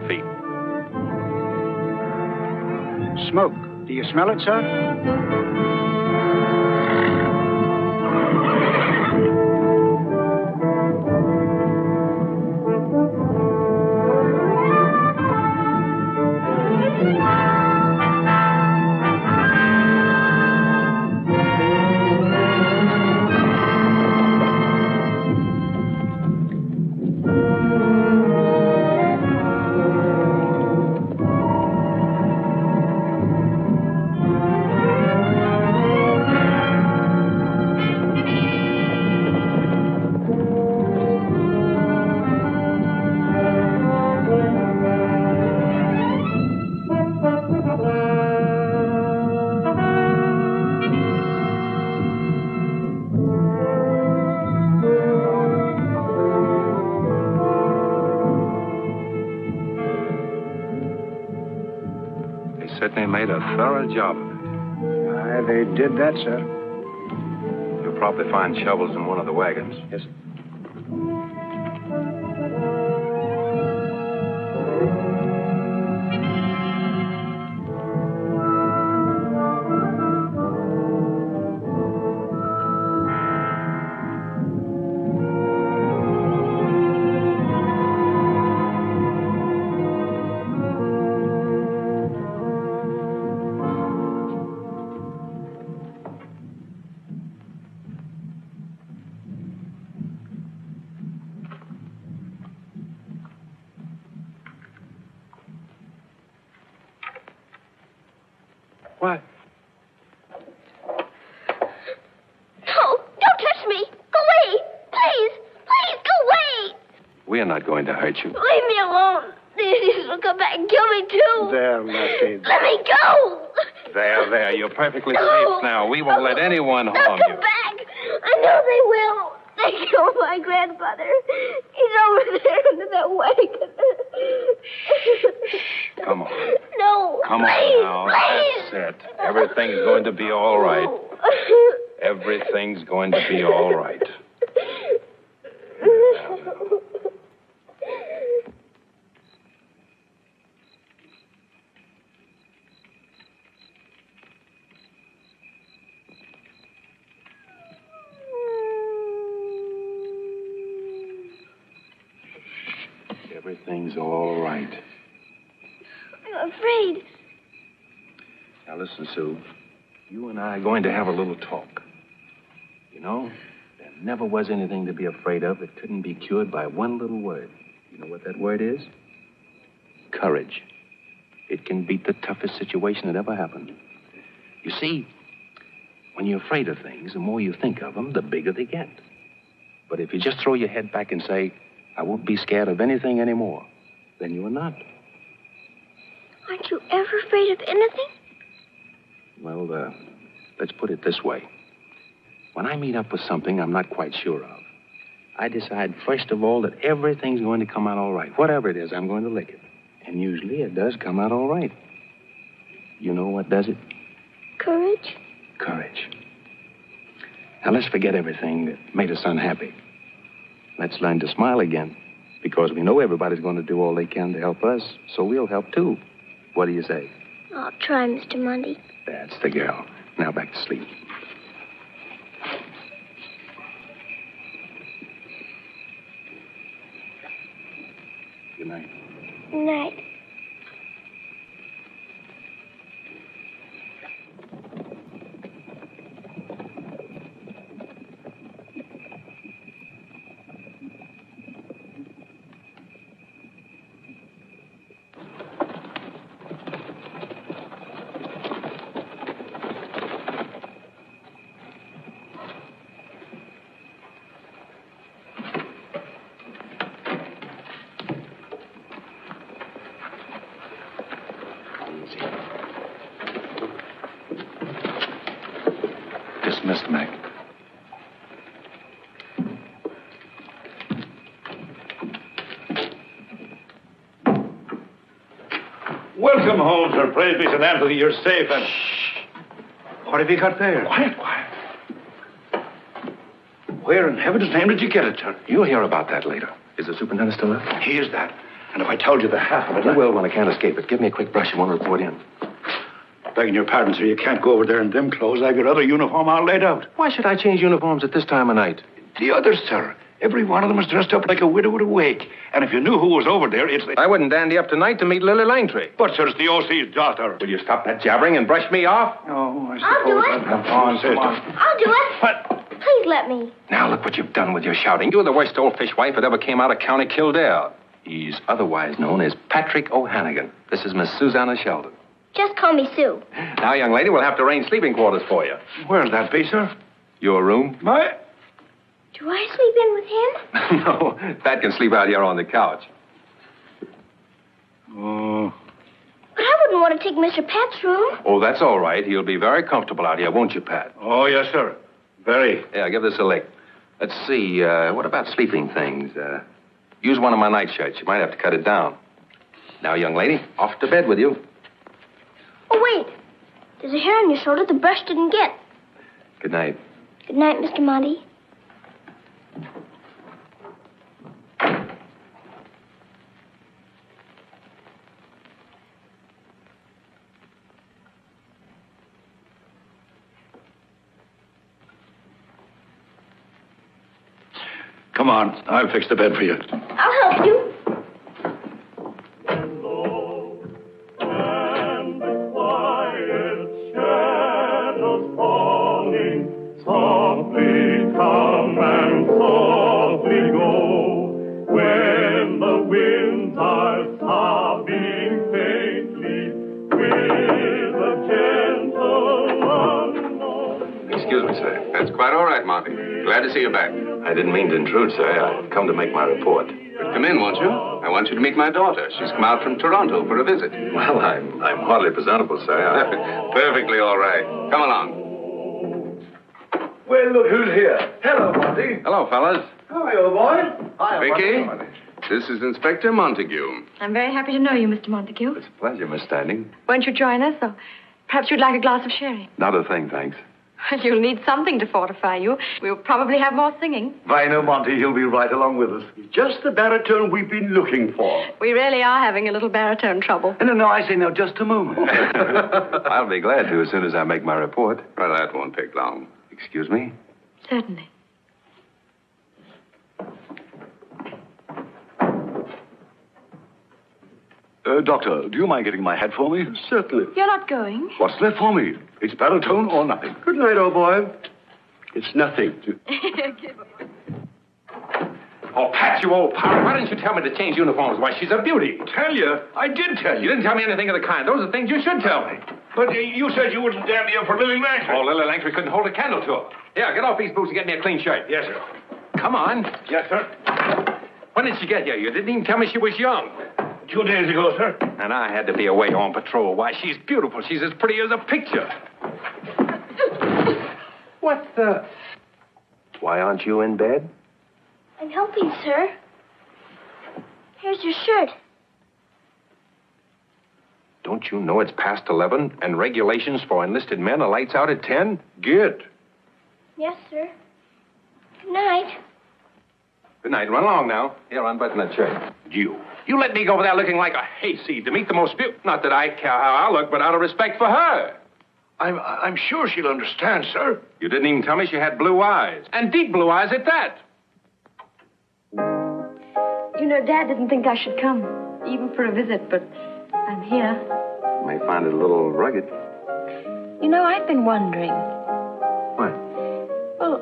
feet. Smoke. Do you smell it, sir? Certainly made a thorough job of it. Aye, they did that, sir. You'll probably find shovels in one of the wagons. Yes. What? No, don't touch me. Go away. Please, please, go away. We are not going to hurt you. Leave me alone. These will come back and kill me, too. There, Lefty. Let me go. There. You're perfectly safe now. We won't let anyone harm They'll you. come back. I know they will. They killed my grandfather. He's over there under that wagon. Come on. No. Come please, on now. Please. That's it. Everything's going to be all right. Everything's going to be all right. Everything's all right. I'm afraid. Now listen, Sue. You and I are going to have a little talk. You know, there never was anything to be afraid of that couldn't be cured by one little word. You know what that word is? Courage. It can beat the toughest situation that ever happened. You see, when you're afraid of things, the more you think of them, the bigger they get. But if you just throw your head back and say, I won't be scared of anything anymore, then you are not. Aren't you ever afraid of anything? Well, let's put it this way. When I meet up with something I'm not quite sure of, I decide, first of all, that everything's going to come out all right. Whatever it is, I'm going to lick it. And usually it does come out all right. You know what does it? Courage? Courage. Now, let's forget everything that made us unhappy. Let's learn to smile again, because we know everybody's going to do all they can to help us, so we'll help, too. What do you say? I'll try, Mr. Mundy. That's the girl. Now back to sleep. Good night. Good night. Dismissed, Mac. Welcome home, sir. Praise be St. Anthony, you're safe and... What have you got there? Quiet. Where in heaven's name did you get it, sir? You'll hear about that later. Is the superintendent still up? He is that. And if I told you the half of it... You will when I can't escape it. Give me a quick brush and we'll report in. Begging your pardon, sir, you can't go over there in them clothes. I've got other uniform all laid out. Why should I change uniforms at this time of night? The others, sir. Every one of them is dressed up like a widow at a wake. And if you knew who was over there, it's... I wouldn't dandy up tonight to meet Lily Langtry. But, sir, it's the O.C.'s daughter. Will you stop that jabbering and brush me off? Oh, I I'll do suppose... it. Come on, sister. I'll do it. What? Please let me. Now look what you've done with your shouting. You're the worst old fishwife that ever came out of County Kildare. He's otherwise known as Patrick O'Hannigan. This is Miss Susannah Sheldon. Just call me Sue. Now, young lady, we'll have to arrange sleeping quarters for you. Where'll that be, sir? Your room? My... Do I sleep in with him? No, Pat can sleep out here on the couch. Oh... But I wouldn't want to take Mr. Pat's room. Oh, that's all right. He'll be very comfortable out here, won't you, Pat? Oh, yes, sir. Very. Yeah, give this a lick. Let's see, what about sleeping things? Use one of my nightshirts. You might have to cut it down. Now, young lady, off to bed with you. Oh, wait. There's a hair on your shoulder the brush didn't get. Good night. Good night, Mr. Monty. Come on, I'll fix the bed for you. I'll help you. Excuse me, sir. That's quite all right, Monty. Glad to see you back. I didn't mean to intrude, sir. I've come to make my report. Come in, won't you? I want you to meet my daughter. She's come out from Toronto for a visit. Well, I'm hardly presentable, sir. Perfectly all right. Come along. Well, look who's here. Hello, Monty. Hello, fellas. How are you, old boy? Hi, Vicky, this is Inspector Montague. I'm very happy to know you, Mr. Montague. It's a pleasure, Miss Standing. Won't you join us? Or perhaps you'd like a glass of sherry. Not a thing, thanks. You'll need something to fortify you. We'll probably have more singing. I know, Monty. He'll be right along with us. Just the baritone we've been looking for. We really are having a little baritone trouble. No, I say now, just a moment. I'll be glad to as soon as I make my report. Well, that won't take long. Excuse me? Certainly. Doctor, do you mind getting my hat for me? Certainly. You're not going? What's left for me? It's baritone or nothing. Good night, old boy. It's nothing. Oh, Pat, you old powder. Why didn't you tell me to change uniforms? Why, she's a beauty. Tell you? I did tell You didn't tell me anything of the kind. Those are things you should tell me. But you said you wouldn't damn me up for Lily Langford. Oh, Lily Langford couldn't hold a candle to her. Here, get off these boots and get me a clean shirt. Yes, sir. Come on. Yes, sir. When did she get here? You didn't even tell me she was young. 2 days ago, sir. And I had to be away on patrol. Why, she's beautiful. She's as pretty as a picture. What the... Why aren't you in bed? I'm helping, sir. Here's your shirt. Don't you know it's past 11 and regulations for enlisted men are lights out at 10? Get. Yes, sir. Good night. Good night. Run along now. Here, unbutton that shirt. You let me go over there looking like a hayseed to meet the most beautiful... Not that I care how I look, but out of respect for her. I'm sure she'll understand, sir. You didn't even tell me she had blue eyes. And deep blue eyes at that. You know, Dad didn't think I should come, even for a visit, but I'm here. You may find it a little rugged. You know, I've been wondering. What? Well,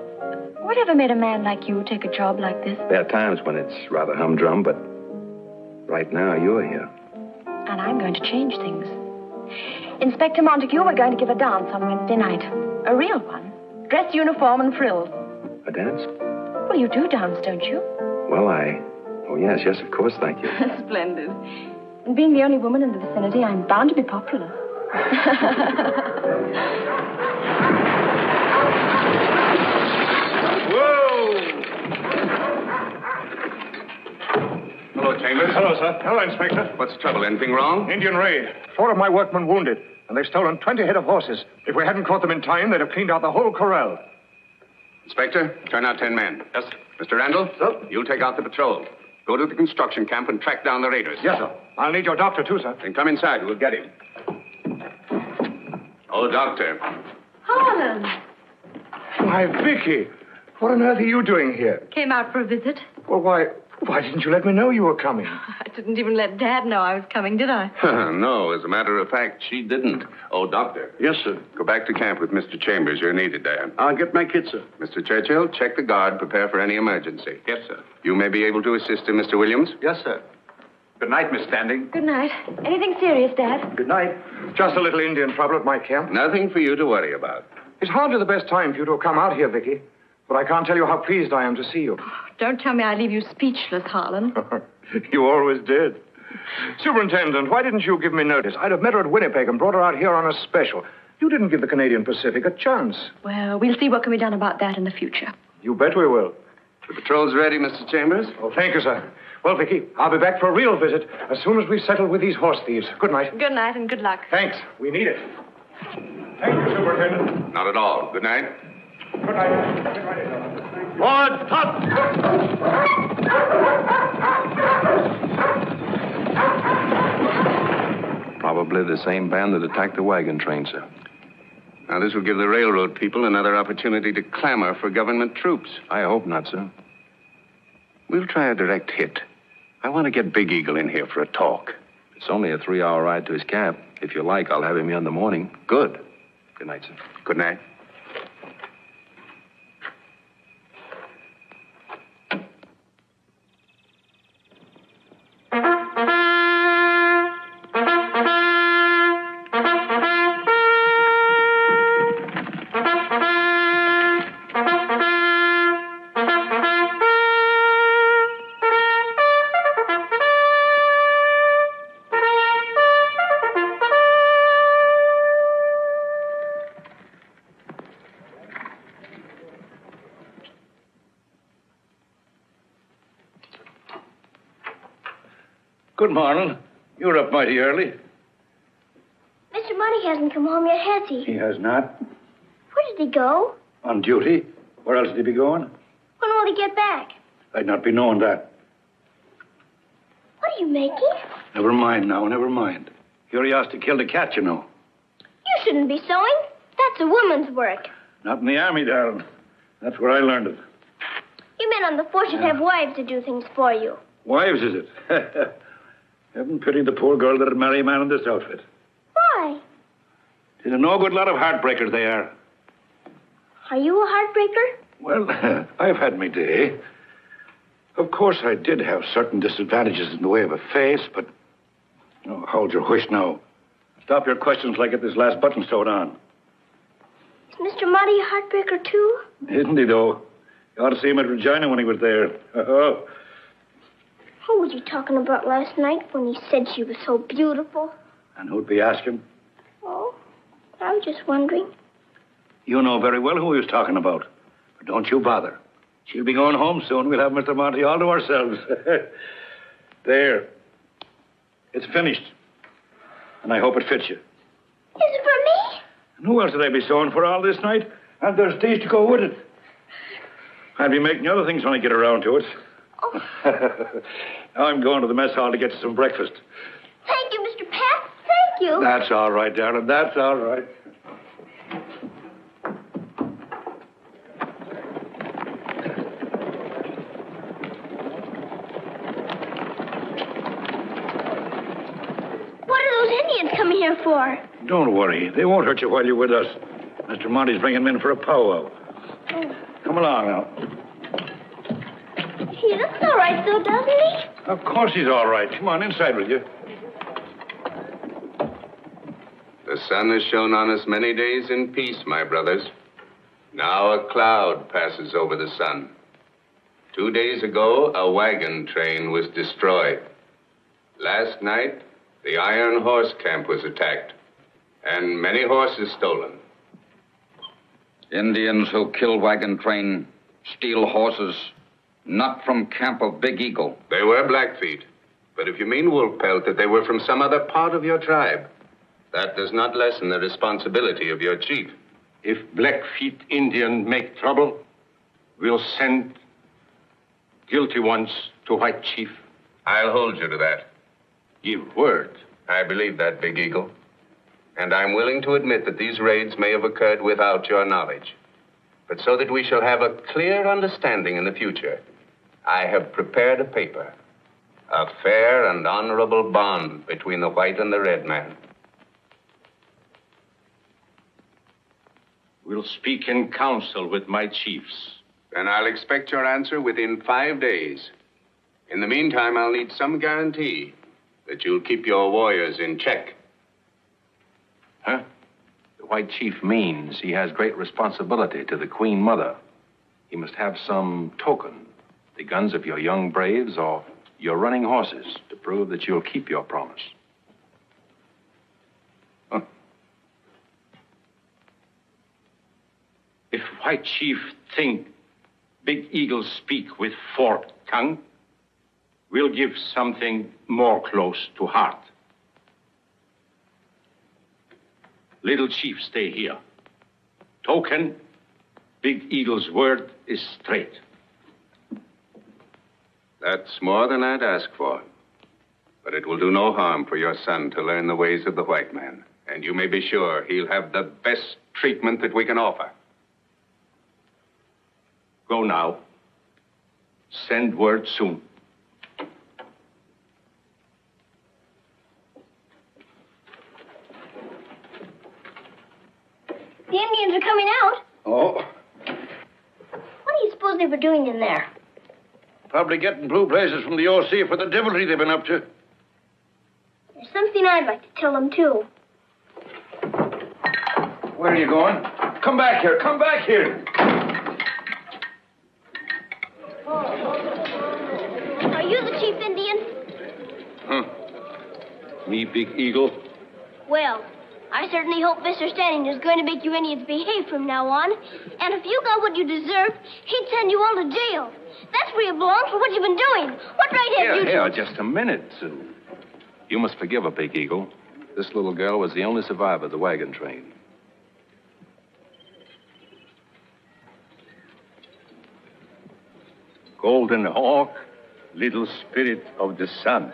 whatever made a man like you take a job like this? There are times when it's rather humdrum, but right now you're here. And I'm going to change things. Inspector Montague, we're going to give a dance on Wednesday night. A real one. Dress uniform and frills. A dance? Well, you do dance, don't you? Well, Oh, yes, of course, thank you. Splendid. And being the only woman in the vicinity, I'm bound to be popular. Whoa! Hello, Chambers. Hello, sir. Hello, Inspector. What's the trouble? Anything wrong? Indian raid. 4 of my workmen wounded, and they've stolen 20 head of horses. If we hadn't caught them in time, they'd have cleaned out the whole corral. Inspector, turn out 10 men. Yes. Mr. Randolph? Sir? You'll take out the patrol. Go to the construction camp and track down the raiders. Yes, sir. I'll need your doctor, too, sir. Then come inside. We'll get him. Oh, Doctor. Harlan. Why, Vicky, what on earth are you doing here? Came out for a visit. Well, why didn't you let me know you were coming? I didn't even let Dad know I was coming, did I? No, as a matter of fact, she didn't. Oh, Doctor. Yes, sir. Go back to camp with Mr. Chambers. You're needed there. I'll get my kit, sir. Mr. Churchill, check the guard. Prepare for any emergency. Yes, sir. You may be able to assist him, Mr. Williams. Yes, sir. Good night, Miss Standing. Good night. Anything serious, Dad? Good night. Just a little Indian trouble at my camp. Nothing for you to worry about. It's hardly the best time for you to have come out here, Vicky. But I can't tell you how pleased I am to see you. Don't tell me I leave you speechless, Harlan. You always did. Superintendent, why didn't you give me notice? I'd have met her at Winnipeg and brought her out here on a special. You didn't give the Canadian Pacific a chance. Well, we'll see what can be done about that in the future. You bet we will. The patrol's ready, Mr. Chambers. Oh, thank you, sir. Well, Vicky, I'll be back for a real visit as soon as we've settled with these horse thieves. Good night. Good night and good luck. Thanks. We need it. Thank you, Superintendent. Not at all. Good night. Good night. Good night. Forward, stop! Probably the same band that attacked the wagon train, sir. Now, this will give the railroad people another opportunity to clamor for government troops. I hope not, sir. We'll try a direct hit. I want to get Big Eagle in here for a talk. It's only a 3-hour ride to his camp. If you like, I'll have him here in the morning. Good. Good night, sir. Good night. Good morning. You're up mighty early. Mr. Money hasn't come home yet, has he? He has not. Where did he go? On duty. Where else did he be going? When will he get back? I'd not be knowing that. What are you making? Never mind now, never mind. Curiosity killed a cat, you know. You shouldn't be sewing. That's a woman's work. Not in the army, darling. That's where I learned it. You men on the force should have wives to do things for you. Wives, is it? Heaven pity the poor girl that'd marry a man in this outfit. Why? She's a no good lot of heartbreakers they are. Are you a heartbreaker? Well, I've had my day. Of course, I did have certain disadvantages in the way of a face, but... Oh, hold your whish now. Stop your questions like get this last button sewed on. Is Mr. Monty a heartbreaker, too? Isn't he, though? You ought to see him at Regina when he was there. Oh. Who was you talking about last night when he said she was so beautiful? And who'd be asking? Oh, I was just wondering. You know very well who he was talking about. But don't you bother. She'll be going home soon. We'll have Mr. Monty all to ourselves. There. It's finished. And I hope it fits you. Is it for me? And who else did I be sewing for all this night? And there's days to go with it. I'll be making other things when I get around to it. Oh. Now I'm going to the mess hall to get some breakfast. Thank you, Mr. Pat. Thank you. That's all right, darling. That's all right. What are those Indians coming here for? Don't worry. They won't hurt you while you're with us. Mr. Monty's bringing them in for a powwow. Oh. Come along now. He looks all right, though, doesn't he? Of course he's all right. Come on, inside with you. The sun has shone on us many days in peace, my brothers. Now a cloud passes over the sun. 2 days ago, a wagon train was destroyed. Last night, the Iron Horse camp was attacked, and many horses stolen. Indians who kill wagon train, steal horses, not from camp of Big Eagle. They were Blackfeet, but if you mean Wolf Pelt, that they were from some other part of your tribe, that does not lessen the responsibility of your chief. If Blackfeet Indian make trouble, we'll send guilty ones to White Chief. I'll hold you to that. Give word. I believe that, Big Eagle. And I'm willing to admit that these raids may have occurred without your knowledge. But so that we shall have a clear understanding in the future, I have prepared a paper. A fair and honorable bond between the white and the red man. We'll speak in council with my chiefs. Then I'll expect your answer within 5 days. In the meantime, I'll need some guarantee that you'll keep your warriors in check. Huh? The White Chief means he has great responsibility to the Queen Mother. He must have some token, the guns of your young braves or your running horses, to prove that you'll keep your promise. Huh. If White Chief think Big Eagle speak with forked tongue, we'll give something more close to heart. Little Chief, stay here. Token, Big Eagle's word is straight. That's more than I'd ask for. But it will do no harm for your son to learn the ways of the white man. And you may be sure he'll have the best treatment that we can offer. Go now. Send word soon. The Indians are coming out. Oh, What do you suppose they were doing in there? probably getting blue blazes from the OC for the devilry they've been up to. There's something I'd like to tell them, too. Where are you going? Come back here. Come back here. Are you the chief Indian? Huh. Me, Big Eagle? Well, I certainly hope Mr. Standing is going to make you Indians behave from now on. And if you got what you deserved, he'd send you all to jail. That's where you belong for what you've been doing. What right have you... Here, just a minute, Sue. You must forgive her, Big Eagle. This little girl was the only survivor of the wagon train. Golden Hawk, little spirit of the sun.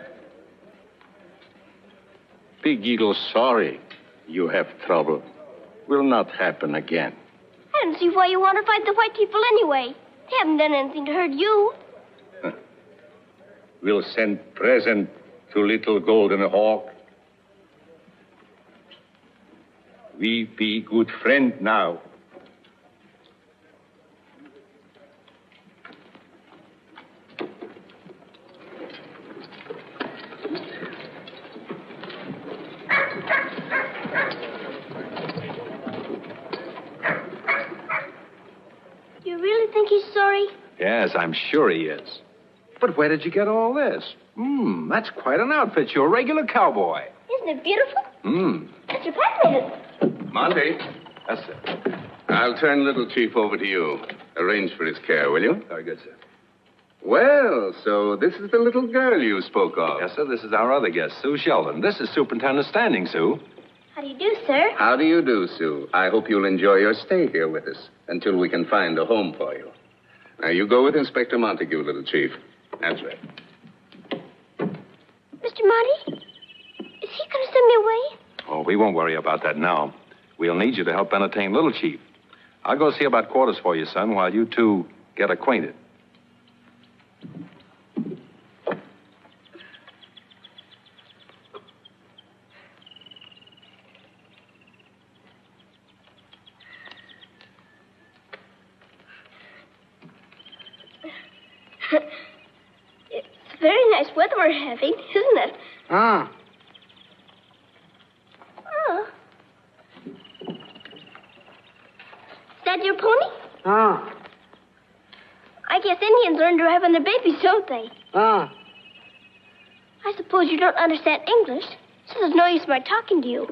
Big Eagle, sorry you have trouble. Will not happen again. I don't see why you want to fight the white people anyway. They haven't done anything to hurt you. We'll send present to little Golden Hawk. We be good friend now. You really think he's sorry? Yes, I'm sure he is. But where did you get all this? That's quite an outfit. You're a regular cowboy. Isn't it beautiful? Mr. Pat made it. Monty, Yes, sir. I'll turn Little Chief over to you. Arrange for his care, will you? Very good, sir. Well, so this is the little girl you spoke of. Yes, sir. This is our other guest, Sue Sheldon. This is Superintendent Standing, Sue. How do you do, sir? How do you do, Sue? I hope you'll enjoy your stay here with us until we can find a home for you. Now, you go with Inspector Montague, Little Chief. That's right. Mr. Monty, is he going to send me away? Oh, we won't worry about that now. We'll need you to help entertain Little Chief. I'll go see about quarters for you, son, while you two get acquainted. It's very nice weather we're having, isn't it? Ah. Oh. Is that your pony? Ah. I guess Indians learn driving their babies, don't they? Ah. I suppose you don't understand English, so there's no use in my talking to you.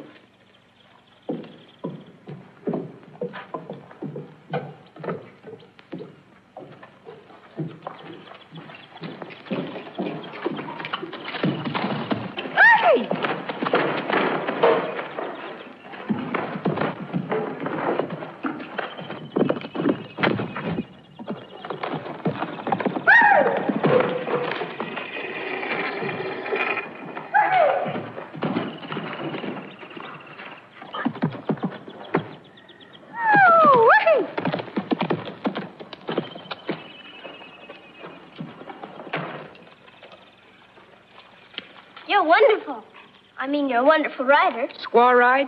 I mean, you're a wonderful rider. Squaw ride?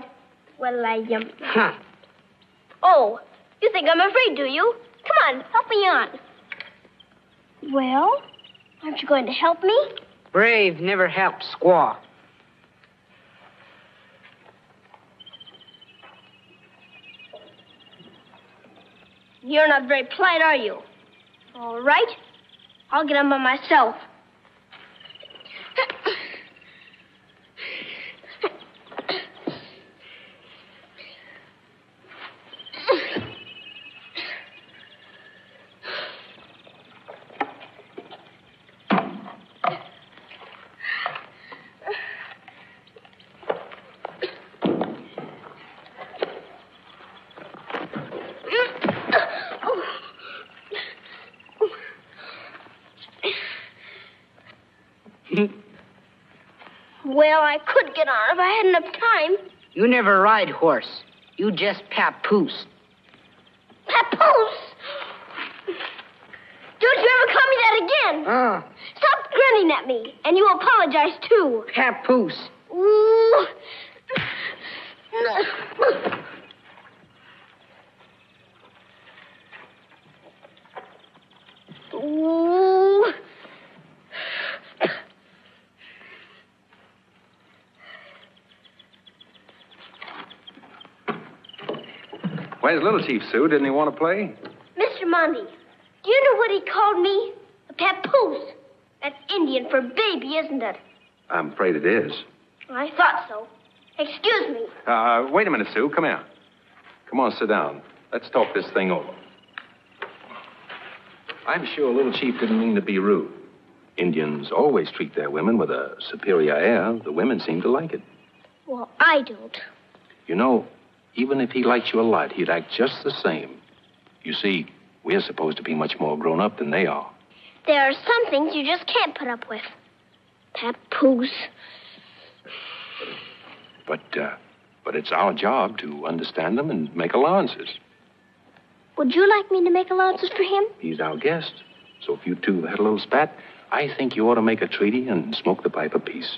Well, Huh. Oh, you think I'm afraid, do you? Come on, help me on. Well, aren't you going to help me? Brave never helps squaw. You're not very polite, are you? All right. I'll get on by myself. Well, I could get on if I had enough time. You never ride horse. You just papoose. Papoose? Don't you ever call me that again. Stop grinning at me, and you apologize, too. Papoose. Ooh. Ooh. Where's Little Chief, Sue? Didn't he want to play? Mr. Monty, do you know what he called me? A papoose. That's Indian for baby, isn't it? I'm afraid it is. I thought so. Excuse me. Wait a minute, Sue. Come here. Come on, sit down. Let's talk this thing over. I'm sure Little Chief didn't mean to be rude. Indians always treat their women with a superior air. The women seem to like it. Well, I don't. You know, even if he liked you a lot, he'd act just the same. You see, we're supposed to be much more grown up than they are. There are some things you just can't put up with. Papoose. But it's our job to understand them and make allowances. Would you like me to make allowances for him? He's our guest. So if you two had a little spat, I think you ought to make a treaty and smoke the pipe of peace.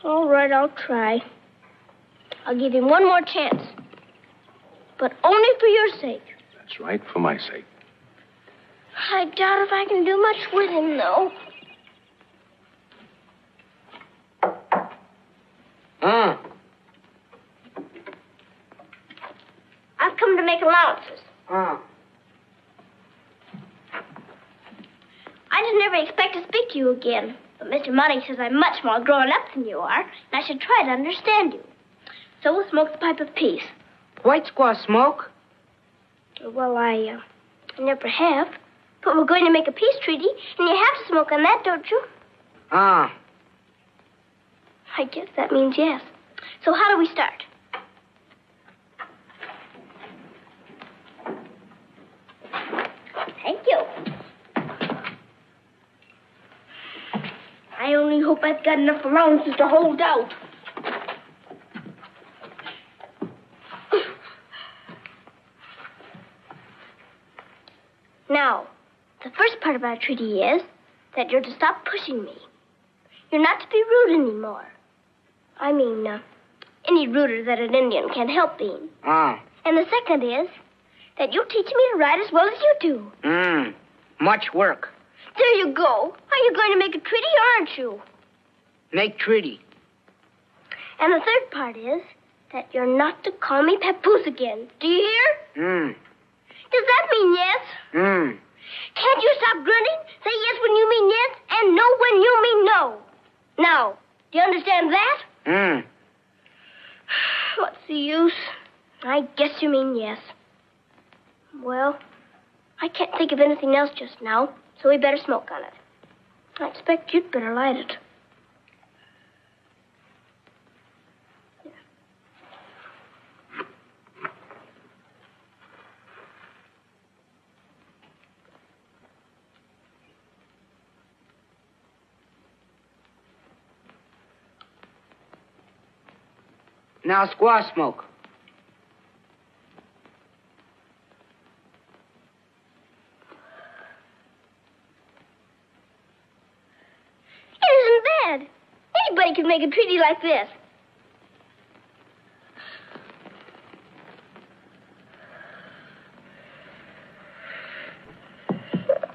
All right, I'll try. I'll give him one more chance. But only for your sake. That's right, for my sake. I doubt if I can do much with him, though. I've come to make allowances. I didn't ever expect to speak to you again. But Mr. Monty says I'm much more grown up than you are, and I should try to understand you. So we'll smoke the pipe of peace. White squaw smoke? Well, I never have. But we're going to make a peace treaty, and you have to smoke on that, don't you? I guess that means yes. So how do we start? Thank you. I only hope I've got enough allowances to hold out. Now, the first part of our treaty is that you're to stop pushing me. You're not to be rude anymore. I mean, any ruder that an Indian can help being. And the second is that you'll teach me to ride as well as you do. Much work. There you go. Are you going to make a treaty or aren't you? Make treaty. And the third part is that you're not to call me Papoose again. Do you hear? Does that mean yes? Can't you stop grunting? Say yes when you mean yes and no when you mean no. Now, do you understand that? What's the use? I guess you mean yes. Well, I can't think of anything else just now, so we better smoke on it. I expect you'd better light it. Now squaw smoke. It isn't bad. Anybody make a treaty like this.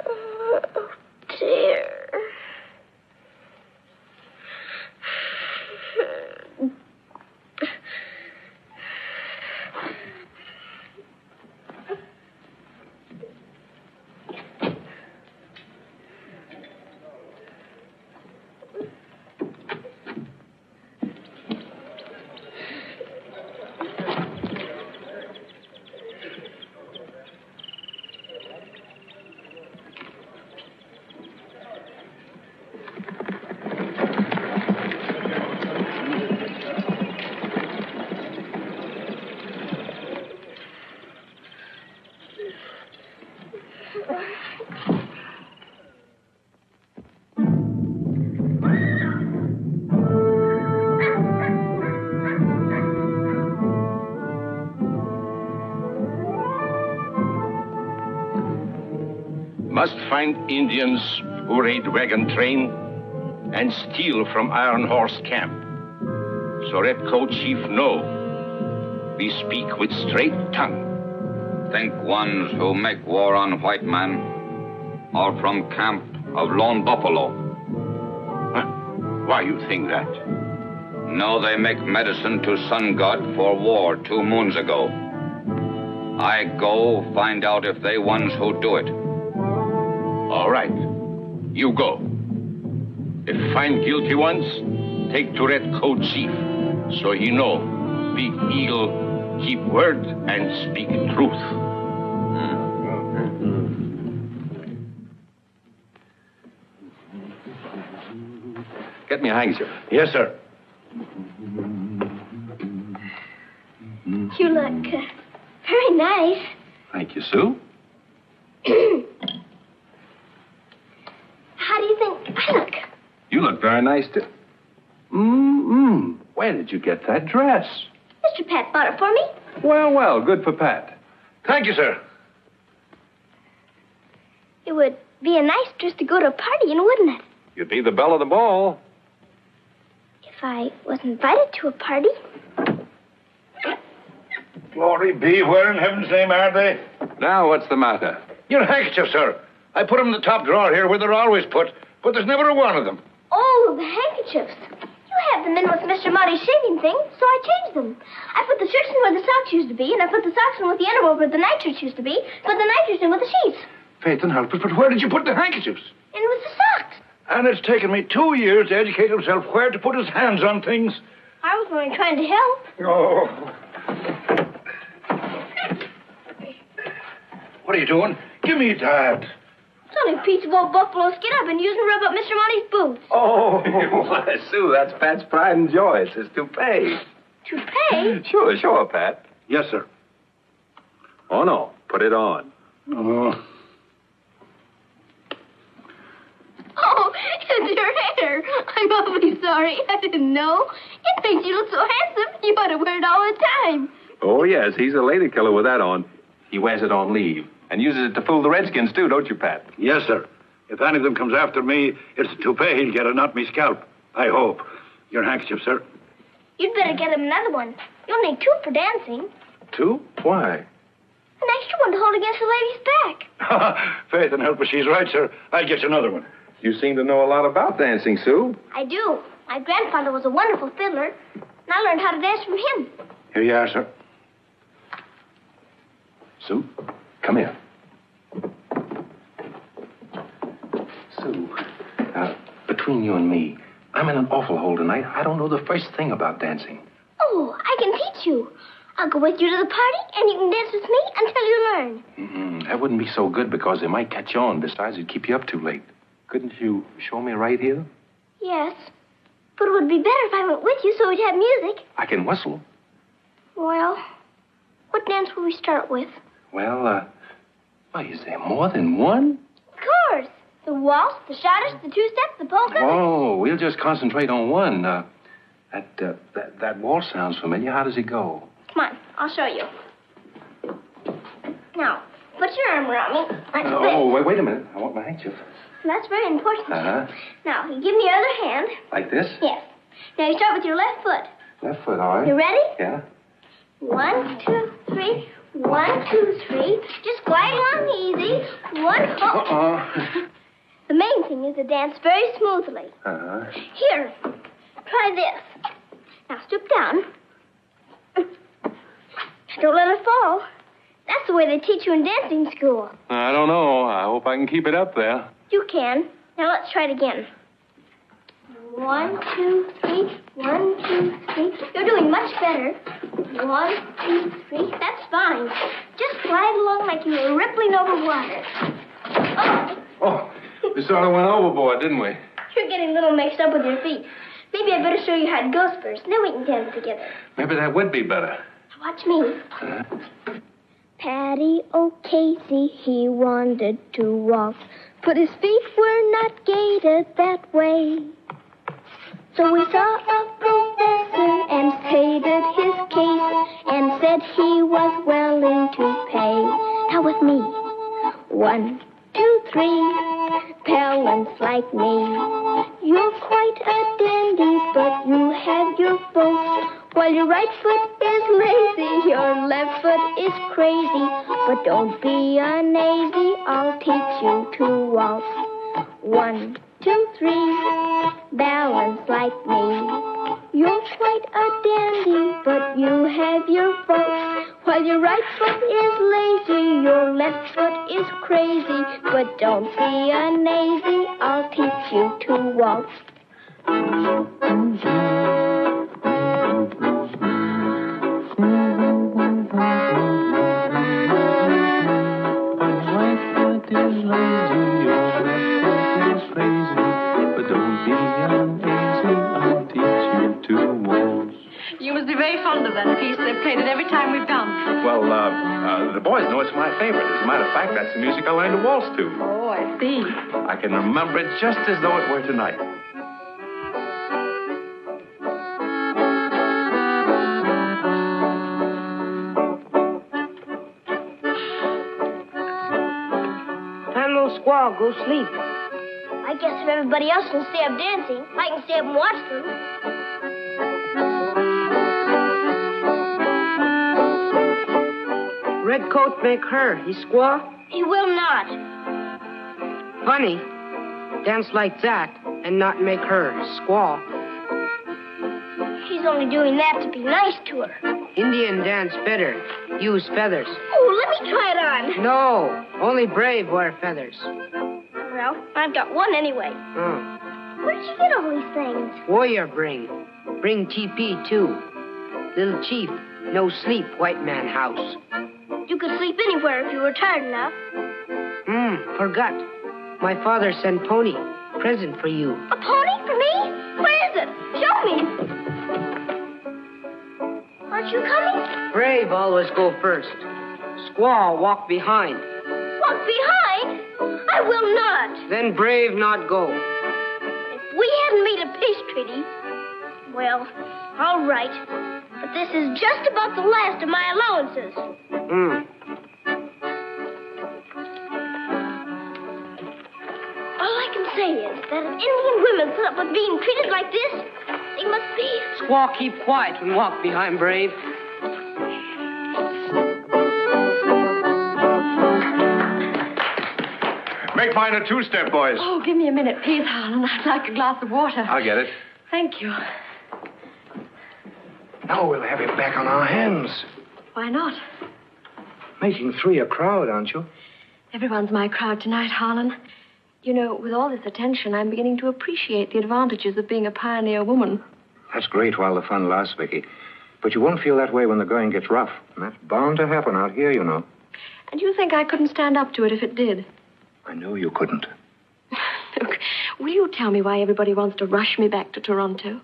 Oh, dear. Must find Indians who raid wagon train and steal from Iron Horse camp. So Redcoat Chief know we speak with straight tongue. Think ones who make war on white man are from camp of Lone Buffalo. Huh? Why you think that? No, they make medicine to Sun God for war 2 moons ago. I go find out if they ones who do it. All right. You go. If find guilty ones, take to Redcoat Chief, so he know Big Eagle keep word and speak truth. Get me a handkerchief. Yes, sir. You look very nice. Thank you, Sue. How do you think I look? You look very nice, too. Where did you get that dress? Mr. Pat bought it for me. Well, good for Pat. Thank you, sir. It would be a nice dress to go to a party in, wouldn't it? You'd be the belle of the ball. If I was invited to a party. Glory be, where in heaven's name are they? Now, what's the matter? Your handkerchief, sir. I put them in the top drawer here where they're always put, but there's never a one of them. Oh, the handkerchiefs. You have them in with Mr. Mounties' shaving thing, so I changed them. I put the shirts in where the socks used to be, and I put the socks in with the underwear where the nightshirts used to be, put the nightshirts in with the sheets. Faith and help us, but where did you put the handkerchiefs? In with the socks. And it's taken me 2 years to educate himself where to put his hands on things. I was only trying to help. Oh. What are you doing? Give me that. It's only a piece of old buffalo skin I've been using to rub up Mr. Mounties' boots. Oh. Why, Sue, that's Pat's pride and joy. It's his toupee. Toupee? Sure, Pat. Yes, sir. Oh, no. Put it on. Oh. Oh, it's your hair. I'm awfully sorry. I didn't know. It makes you look so handsome. You ought to wear it all the time. Oh, yes, he's a lady killer with that on. He wears it on leave and uses it to fool the Redskins, too, don't you, Pat? Yes, sir. If any of them comes after me, it's the toupee he'll get and not me scalp. I hope. Your handkerchief, sir. You'd better get him another one. You'll need 2 for dancing. 2? Why? An extra one to hold against the lady's back. Faith and help us, she's right, sir. I'll get you another one. You seem to know a lot about dancing, Sue. I do. My grandfather was a wonderful fiddler, and I learned how to dance from him. Here you are, sir. Sue, come here. Sue, between you and me, I'm in an awful hole tonight. I don't know the first thing about dancing. Oh, I can teach you. I'll go with you to the party, and you can dance with me until you learn. That wouldn't be so good because they might catch on. Besides, it'd keep you up too late. Couldn't you show me right here? Yes, but it would be better if I went with you so we'd have music. I can whistle. Well, what dance will we start with? Well, is there more than one? Of course. The waltz, the schottische, the two-step, the polka. Oh, we'll just concentrate on one. That waltz sounds familiar. How does it go? Come on, I'll show you. Now, put your arm around me like this. Oh, wait a minute. I want my handkerchief. That's very important. Uh-huh. Now, you give me your other hand. Like this? Yes. Now you start with your left foot. Left foot, all right. You ready? Yeah. 1, 2, 3. 1, 2, 3. Just glide along easy. 1, oh. The main thing is to dance very smoothly. Uh-huh. Here, try this. Now stoop down. Don't let it fall. That's the way they teach you in dancing school. I don't know. I hope I can keep it up there. You can. Now let's try it again. 1, 2, 3. 1, 2, 3. You're doing much better. 1, 2, 3. That's fine. Just glide along like you were rippling over water. Oh, we sort of went overboard, didn't we? You're getting a little mixed up with your feet. Maybe I'd better show you how to go first, and then we can dance together. Maybe that would be better. Watch me. Patty O'Casey, he wanted to walk, but his feet were not gated that way. So we saw a professor and stated his case and said he was willing to pay. Now with me. 1, 2, 3. Parents like me. You're quite a dandy, but you have your faults. While your right foot is lazy, your left foot is crazy. But don't be uneasy, I'll teach you to waltz. 1, 2, 3, balance like me. You're quite a dandy, but you have your faults. While your right foot is lazy, your left foot is crazy. But don't be uneasy, I'll teach you to waltz. You must be very fond of that piece. They've played it every time we've gone. Well, the boys know it's my favorite. As a matter of fact, that's the music I learned to waltz to. Oh, I see. I can remember it just as though it were tonight. Time, little squaw, go sleep. I guess if everybody else can stay up dancing, I can stay up and watch them. Red coat make her, he squaw. He will not. Funny. Dance like that and not make her, squaw. He's only doing that to be nice to her. Indian dance better. Use feathers. Oh, let me try it on. No, only brave wear feathers. Well, I've got one anyway. Where did you get all these things? Warrior bring. Bring TP too. Little chief, no sleep, white man house. You could sleep anywhere if you were tired enough. Forgot. My father sent pony. Present for you. A pony for me? Where is it? Show me. Aren't you coming? Brave always go first. Squaw walk behind. Walk behind? I will not. Then brave not go. If we hadn't made a peace treaty, well, all right. But this is just about the last of my allowances. All I can say is that if Indian women put up with being treated like this, they must be... Squaw keep quiet and walk behind brave. Make mine a two-step, boys. Oh, give me a minute, please, Harlan. I'd like a glass of water. I'll get it. Thank you. Now we'll have him back on our hands. Why not? Making 3 a crowd, aren't you? Everyone's my crowd tonight, Harlan. You know, with all this attention, I'm beginning to appreciate the advantages of being a pioneer woman. That's great while the fun lasts, Vicky. But you won't feel that way when the going gets rough. And that's bound to happen out here, you know. And you think I couldn't stand up to it if it did? I knew you couldn't. Look, will you tell me why everybody wants to rush me back to Toronto?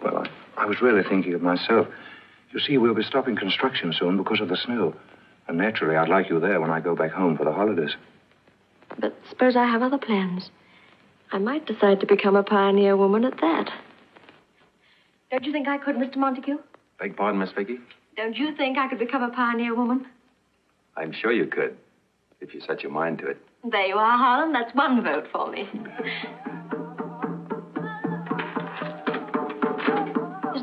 Well, I was really thinking of myself. You see, we'll be stopping construction soon because of the snow. And naturally, I'd like you there when I go back home for the holidays. But suppose I have other plans. I might decide to become a pioneer woman at that. Don't you think I could, Mr. Montague? Beg pardon, Miss Vicky? Don't you think I could become a pioneer woman? I'm sure you could, if you set your mind to it. There you are, Harlan. That's one vote for me.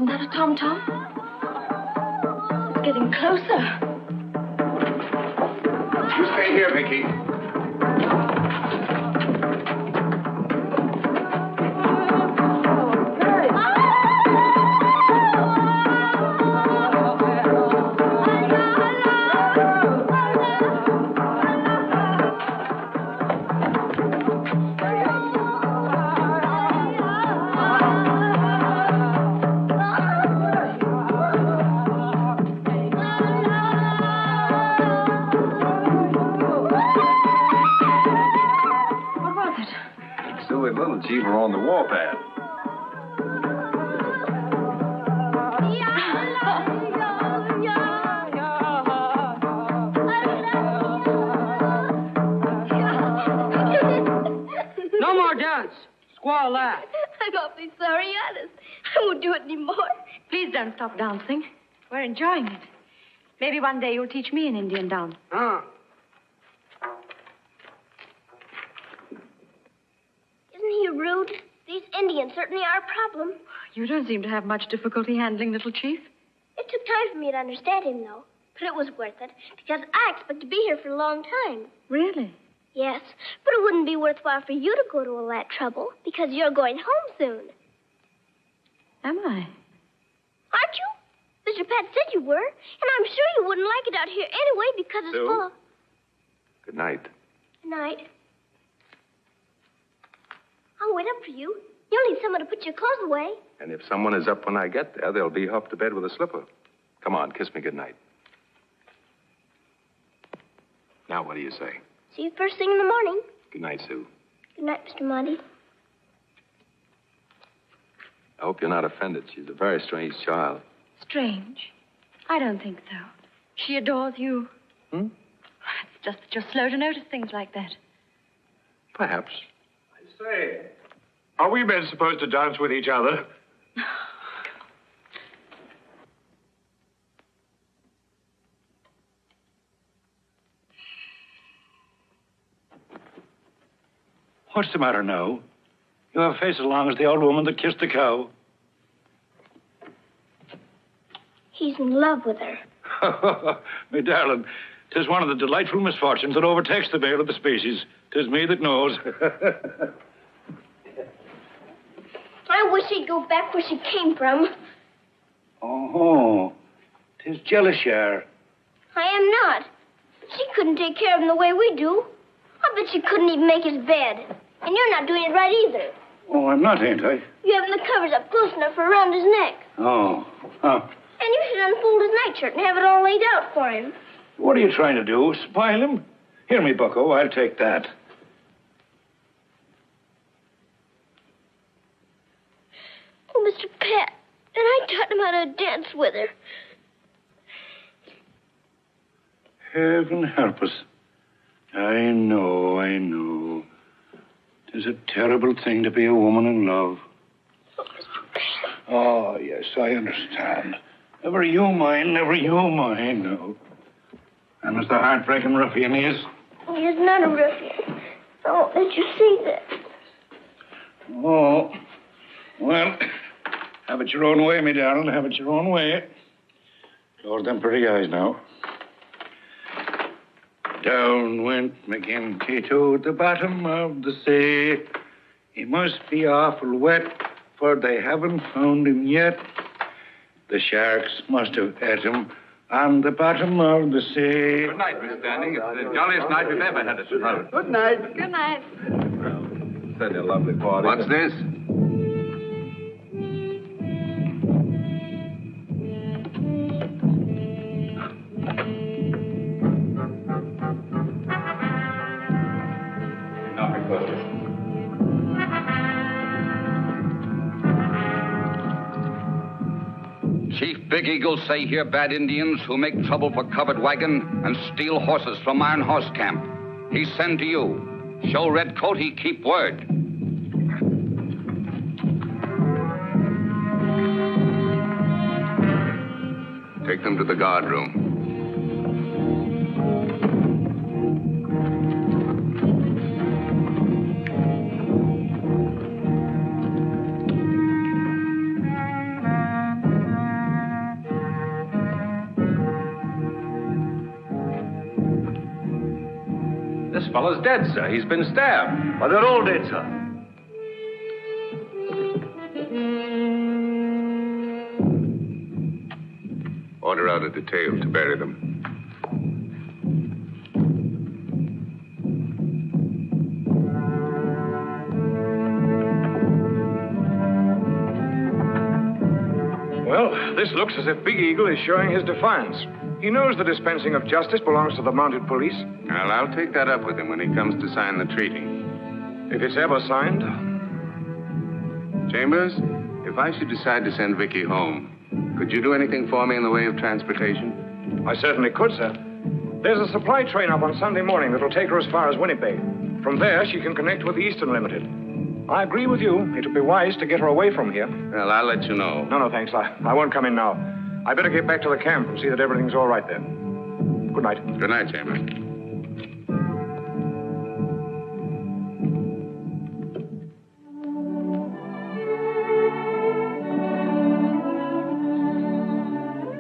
Wasn't that a tom-tom? It's getting closer. You stay here, Vicky. Chief are on the warpath. No more dance. Squaw laugh. I'm awfully sorry, honest. I won't do it anymore. Please don't stop dancing. We're enjoying it. Maybe one day you'll teach me an Indian dance. Isn't he rude? These Indians certainly are a problem. You don't seem to have much difficulty handling little Chief. It took time for me to understand him, though. But it was worth it, because I expect to be here for a long time. Really? Yes, but it wouldn't be worthwhile for you to go to all that trouble, because you're going home soon. Am I? Aren't you? Mr. Pat said you were, and I'm sure you wouldn't like it out here anyway, because it's Sue? full of... Good night. Good night. I'll wait up for you. You'll need someone to put your clothes away. And if someone is up when I get there, they'll be up to bed with a slipper. Come on, kiss me good night. Now, what do you say? See you first thing in the morning. Good night, Sue. Good night, Mr. Monty. I hope you're not offended. She's a very strange child. Strange. I don't think so. She adores you. Hmm? It's just that you're slow to notice things like that. Perhaps. Say, are we men supposed to dance with each other? What's the matter now? You have a face as long as the old woman that kissed the cow. He's in love with her. My darling, 'tis one of the delightful misfortunes that overtakes the male of the species. 'Tis me that knows. I wish he'd go back where she came from. Oh, 'tis jealous, Cher. I am not. She couldn't take care of him the way we do. I bet she couldn't even make his bed. And you're not doing it right either. Oh, I'm not, ain't I? You haven't the covers up close enough around his neck. Oh. And you should unfold his nightshirt and have it all laid out for him. What are you trying to do? Spoil him? Here, me bucko, I'll take that. Oh, Mr. Pat, and I taught him how to dance with her. Heaven help us. I know. 'Tis a terrible thing to be a woman in love. Oh, Mr. Pat. Oh, yes, I understand. Never you mind. No. And as the heartbreaking ruffian he is. He's not a ruffian. I won't let you see that. Oh, well, have it your own way, me darling. Have it your own way. Close them pretty eyes now. Down went McGinty to the bottom of the sea. He must be awful wet, for they haven't found him yet. The sharks must have ate him on the bottom of the sea. Good night, Miss Standing. It's the jolliest night we've ever had at the club. Good night. Good night. Such a lovely party. What's this? Chief Big Eagle say here bad Indians who make trouble for covered wagon and steal horses from Iron Horse Camp. He send to you. Show Red Coat he keep word. Take them to the guard room. fellow's dead, sir. He's been stabbed. Well, they're all dead, sir. Order out a detail to bury them. Well, this looks as if Big Eagle is showing his defiance. He knows the dispensing of justice belongs to the mounted police. Well, I'll take that up with him when he comes to sign the treaty. If it's ever signed. Chambers, if I should decide to send Vicky home, could you do anything for me in the way of transportation? I certainly could, sir. There's a supply train up on Sunday morning that'll take her as far as Winnipeg. From there, she can connect with the Eastern Limited. I agree with you. It would be wise to get her away from here. Well, I'll let you know. No, thanks. I won't come in now. I better get back to the camp and see that everything's all right there. Good night. Good night, Chambers.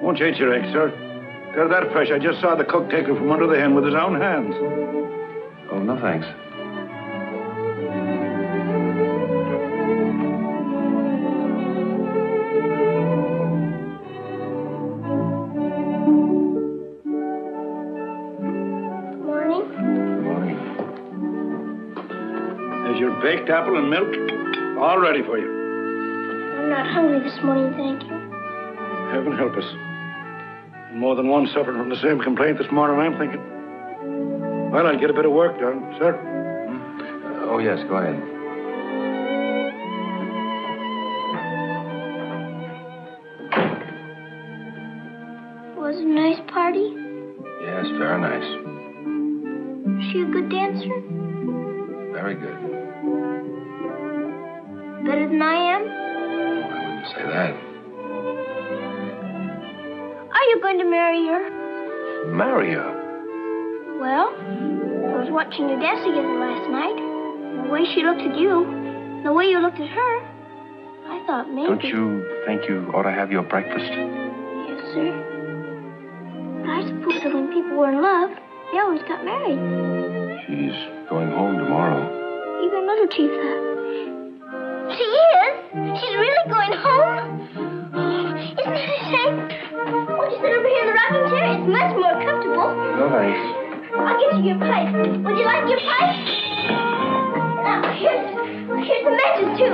Won't change your eggs, sir. They're that fresh. I just saw the cook take her from under the hen with his own hands. Oh, no thanks. Baked apple and milk, all ready for you. I'm not hungry this morning, thank you. Heaven help us. More than one suffered from the same complaint this morning, I'm thinking. Well, I'll get a bit of work done, sir. Oh, yes, go ahead. Was it a nice party? Yes, very nice. Was she a good dancer? Very good. Better than I am? I wouldn't say that. Are you going to marry her? Marry her? Well, I was watching you dance together last night. The way she looked at you, the way you looked at her, I thought maybe... Don't you think you ought to have your breakfast? Yes, sir. But I suppose that when people were in love, they always got married. She's going home tomorrow. Even Little Chief that. She is? She's really going home? Isn't that a shame? Won't you sit over here in the rocking chair? It's much more comfortable. No, thanks. I'll get you your pipe. Would you like your pipe? Now, here's some matches, too.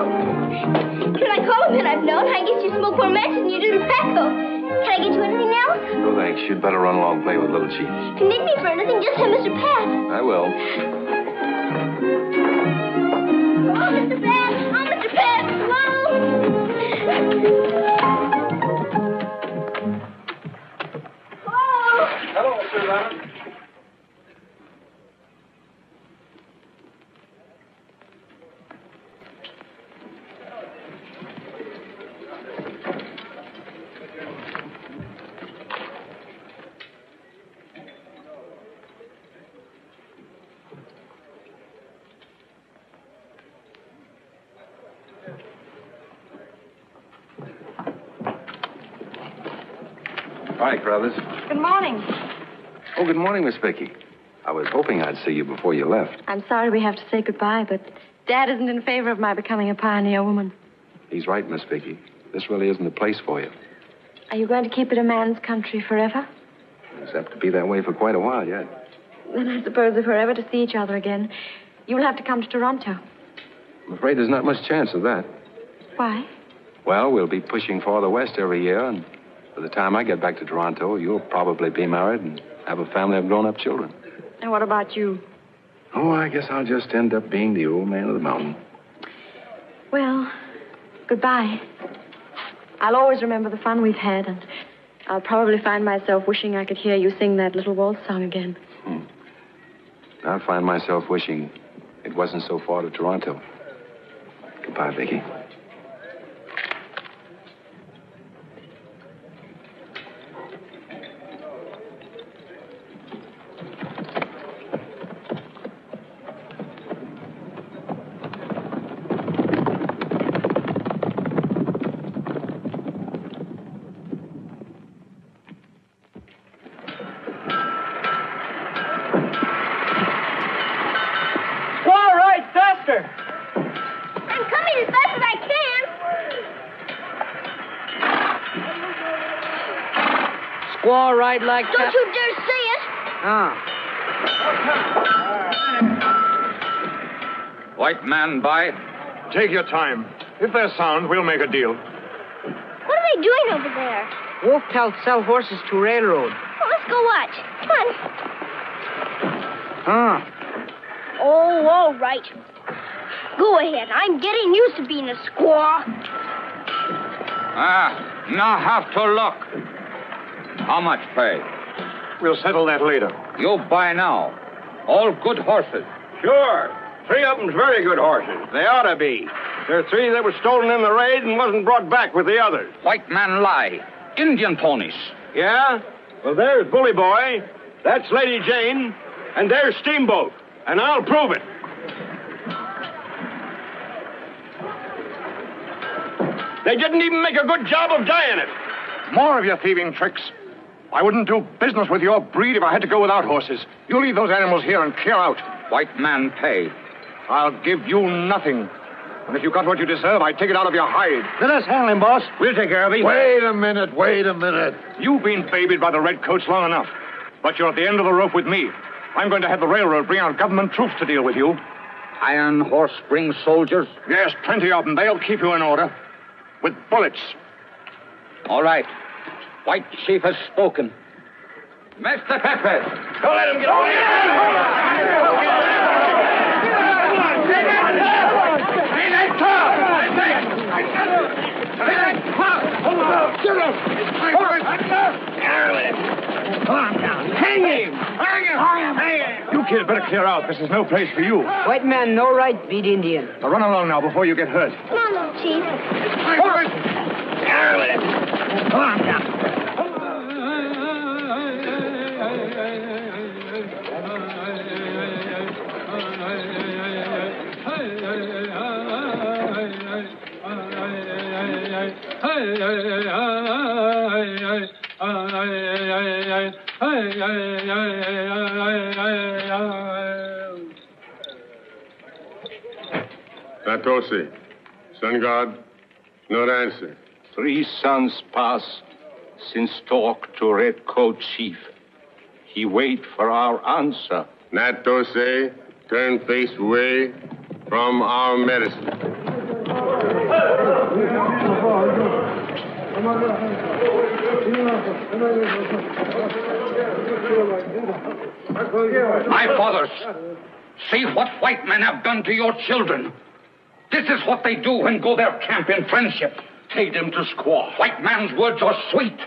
Can I call them that I've known? I guess you smoke more matches than you do tobacco. Can I get you anything else? No, thanks. You'd better run along and play with Little Chief. If you need me for anything, just tell Mr. Pat. I will. Oh, Mr. Pat. Oh, Mr. Pat. Whoa. Whoa. Hello, Susannah. Hi, brothers. Good morning. Oh, good morning, Miss Vicky. I was hoping I'd see you before you left. I'm sorry we have to say goodbye, but Dad isn't in favor of my becoming a pioneer woman. He's right, Miss Vicky. This really isn't the place for you. Are you going to keep it a man's country forever? It's apt to be that way for quite a while yet. Then I suppose if we're ever to see each other again, you'll have to come to Toronto. I'm afraid there's not much chance of that. Why? Well, we'll be pushing farther west every year, and by the time I get back to Toronto, you'll probably be married and have a family of grown-up children. And what about you? Oh, I guess I'll just end up being the old man of the mountain. Well, goodbye. I'll always remember the fun we've had, and I'll probably find myself wishing I could hear you sing that little waltz song again. I'll find myself wishing it wasn't so far to Toronto. Goodbye, Vicky. squaw ride like Don't that? you dare say it! White man by? Take your time. If they're sound, we'll make a deal. What are they doing over there? Wolf pelts sell horses to railroad. Well, let's go watch. Come on. Oh, all right. Go ahead. I'm getting used to being a squaw. Now have to look. How much pay? We'll settle that later. You buy now. All good horses. Sure. 3 of them's very good horses. They ought to be. There are 3 that were stolen in the raid and wasn't brought back with the others. White man lie. Indian ponies. Yeah? Well, there's Bully Boy. That's Lady Jane. And there's Steamboat. And I'll prove it. They didn't even make a good job of dyeing it. More of your thieving tricks. I wouldn't do business with your breed if I had to go without horses. You leave those animals here and clear out. White man pay. I'll give you nothing. And if you got what you deserve, I'd take it out of your hide. Let us handle him, boss. We'll take care of him. Wait a minute. You've been babied by the redcoats long enough. But you're at the end of the rope with me. I'm going to have the railroad bring out government troops to deal with you. Iron horse brings soldiers? Yes, plenty of them. They'll keep you in order. With bullets. All right. White chief has spoken. Mr. Pepe. Don't let him get away. Hang him! You kids better clear out. This is no place for you. White man no right beat Indian. Now run along now before you get hurt. Come on, little chief. Natosi, Sun God, no answer. 3 suns pass since talk to Redcoat Chief. He wait for our answer. Natose, turn face away from our medicine. My fathers, see what white men have done to your children. This is what they do when go their camp in friendship. Take them to squaw. White man's words are sweet,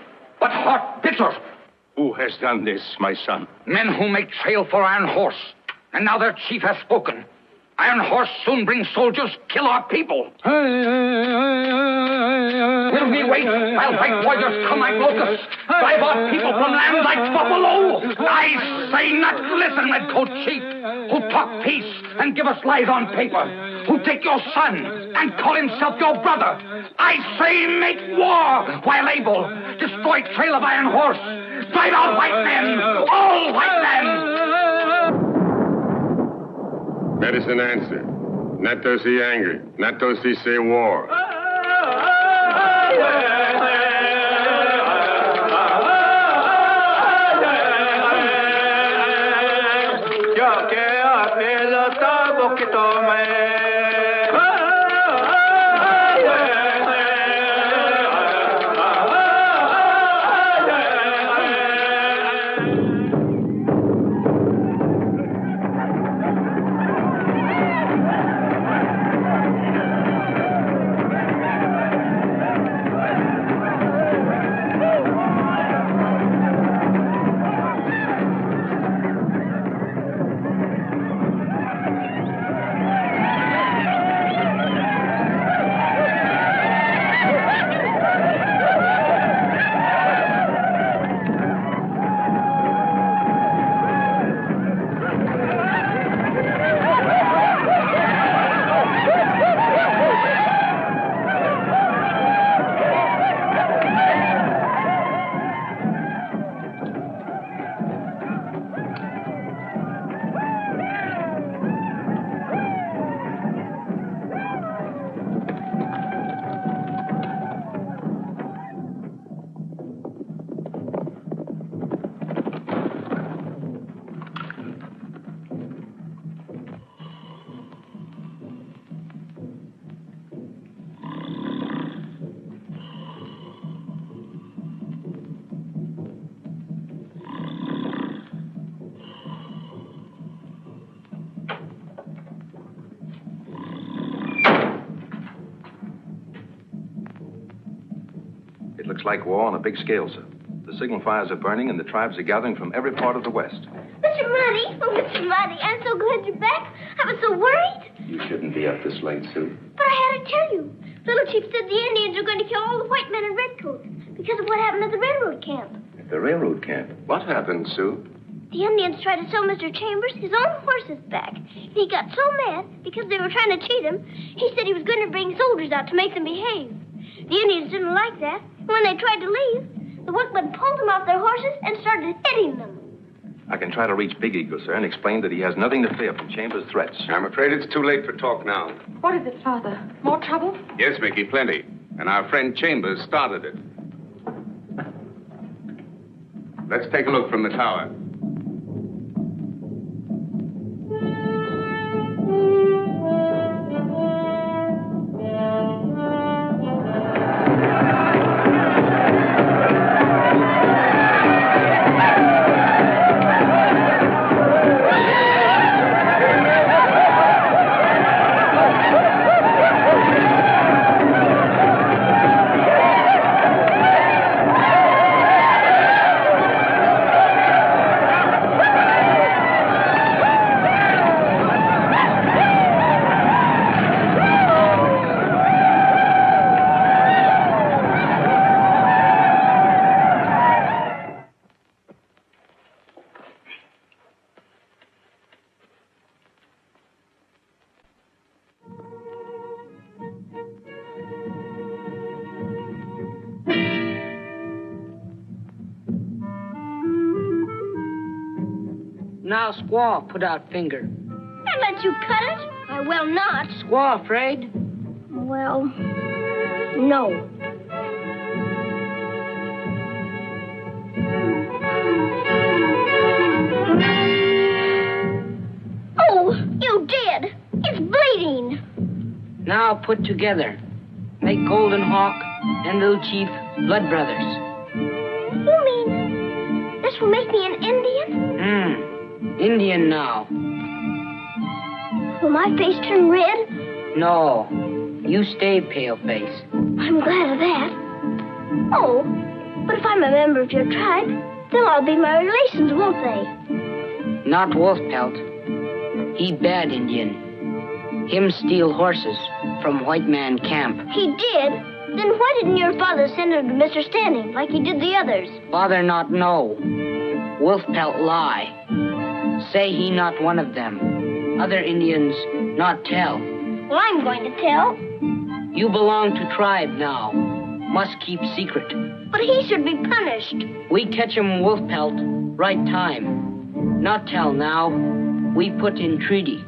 but heart bitter. Who has done this, my son? Men who make trail for Iron Horse. And now their chief has spoken. Iron Horse soon brings soldiers, kill our people. Will we wait while white warriors come like locusts, drive our people from land like buffalo? I say not listen, Redcoat Chief, who talk peace and give us lies on paper, who take your son and call himself your brother. I say make war while able, destroy trail of Iron Horse, drive out white men, all white men. Medicine answer. Natosi angry. Natosi say war. Looks like war on a big scale, sir. The signal fires are burning and the tribes are gathering from every part of the West. Mr. Monty! Oh, Mr. Monty, I'm so glad you're back. I was so worried. You shouldn't be up this late, Sue. But I had to tell you. Little Chief said the Indians are going to kill all the white men in redcoats because of what happened at the railroad camp. At the railroad camp? What happened, Sue? The Indians tried to sell Mr. Chambers his own horses back. He got so mad because they were trying to cheat him, he said he was going to bring soldiers out to make them behave. The Indians didn't like that. When they tried to leave, the workmen pulled them off their horses and started hitting them. I can try to reach Big Eagle, sir, and explain that he has nothing to fear from Chambers' threats. I'm afraid it's too late for talk now. What is it, Father? More trouble? Yes, Mickey, plenty. And our friend Chambers started it. Let's take a look from the tower. Now, Squaw, put out finger. I let you cut it? I will not. Squaw, afraid? Well, no. Oh, you did. It's bleeding. Now put together. Make Golden Hawk and Little Chief blood brothers. You mean this will make me an Indian? Indian now. Will my face turn red? No. You stay pale face. I'm glad of that. Oh, but if I'm a member of your tribe, they'll all be my relations, won't they? Not Wolfpelt. He bad Indian. Him steal horses from white man camp. He did? Then why didn't your father send him to Mr. Standing like he did the others? Father not know. Wolfpelt lie. Say he not one of them. Other Indians not tell. Well, I'm going to tell. You belong to tribe now. Must keep secret. But he should be punished. We catch him Wolfpelt right time. Not tell now. We put in treaty.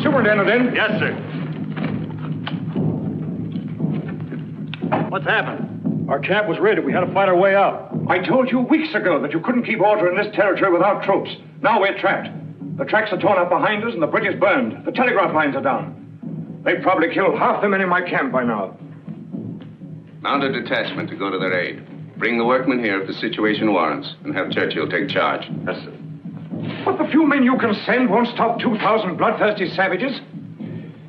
Superintendent in? Yes, sir. What's happened? Our camp was raided. We had to fight our way out. I told you weeks ago that you couldn't keep order in this territory without troops. Now we're trapped. The tracks are torn up behind us and the bridge is burned. The telegraph lines are down. They've probably killed half the men in my camp by now. Mount a detachment to go to their aid. Bring the workmen here if the situation warrants, and have Churchill take charge. Yes, sir. But the few men you can send won't stop 2,000 bloodthirsty savages.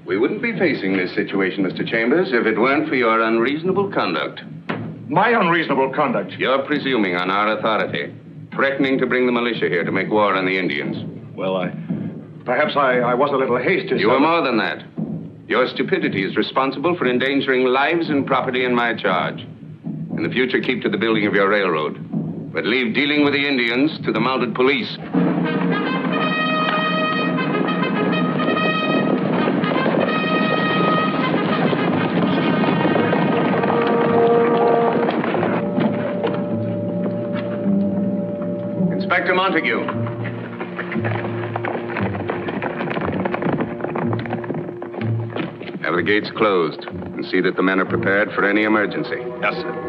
We wouldn't be facing this situation, Mr. Chambers, if it weren't for your unreasonable conduct. My unreasonable conduct? You're presuming on our authority, threatening to bring the militia here to make war on the Indians. Well, perhaps I was a little hasty, You were more than that. Your stupidity is responsible for endangering lives and property in my charge. In the future, keep to the building of your railroad. But leave dealing with the Indians to the mounted police. Inspector Montague. Have the gates closed and see that the men are prepared for any emergency. Yes, sir.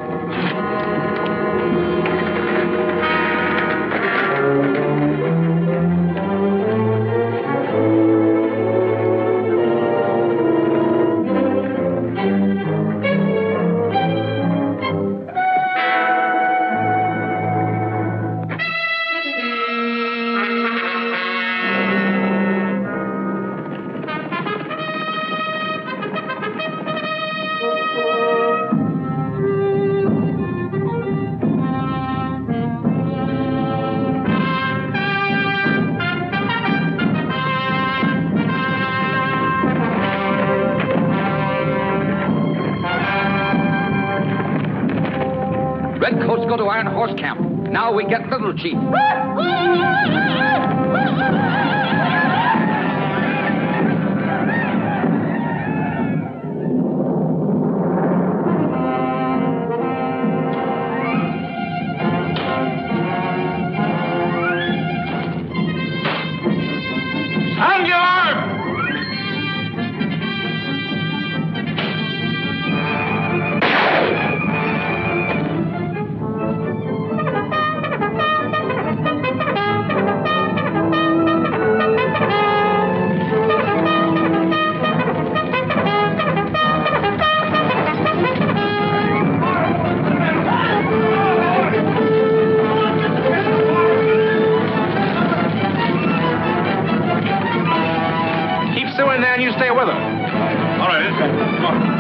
Redcoats go to Iron Horse Camp. Now we get Little Chief. Sound the alarm! You stay with her. All right, Inspector. Come on.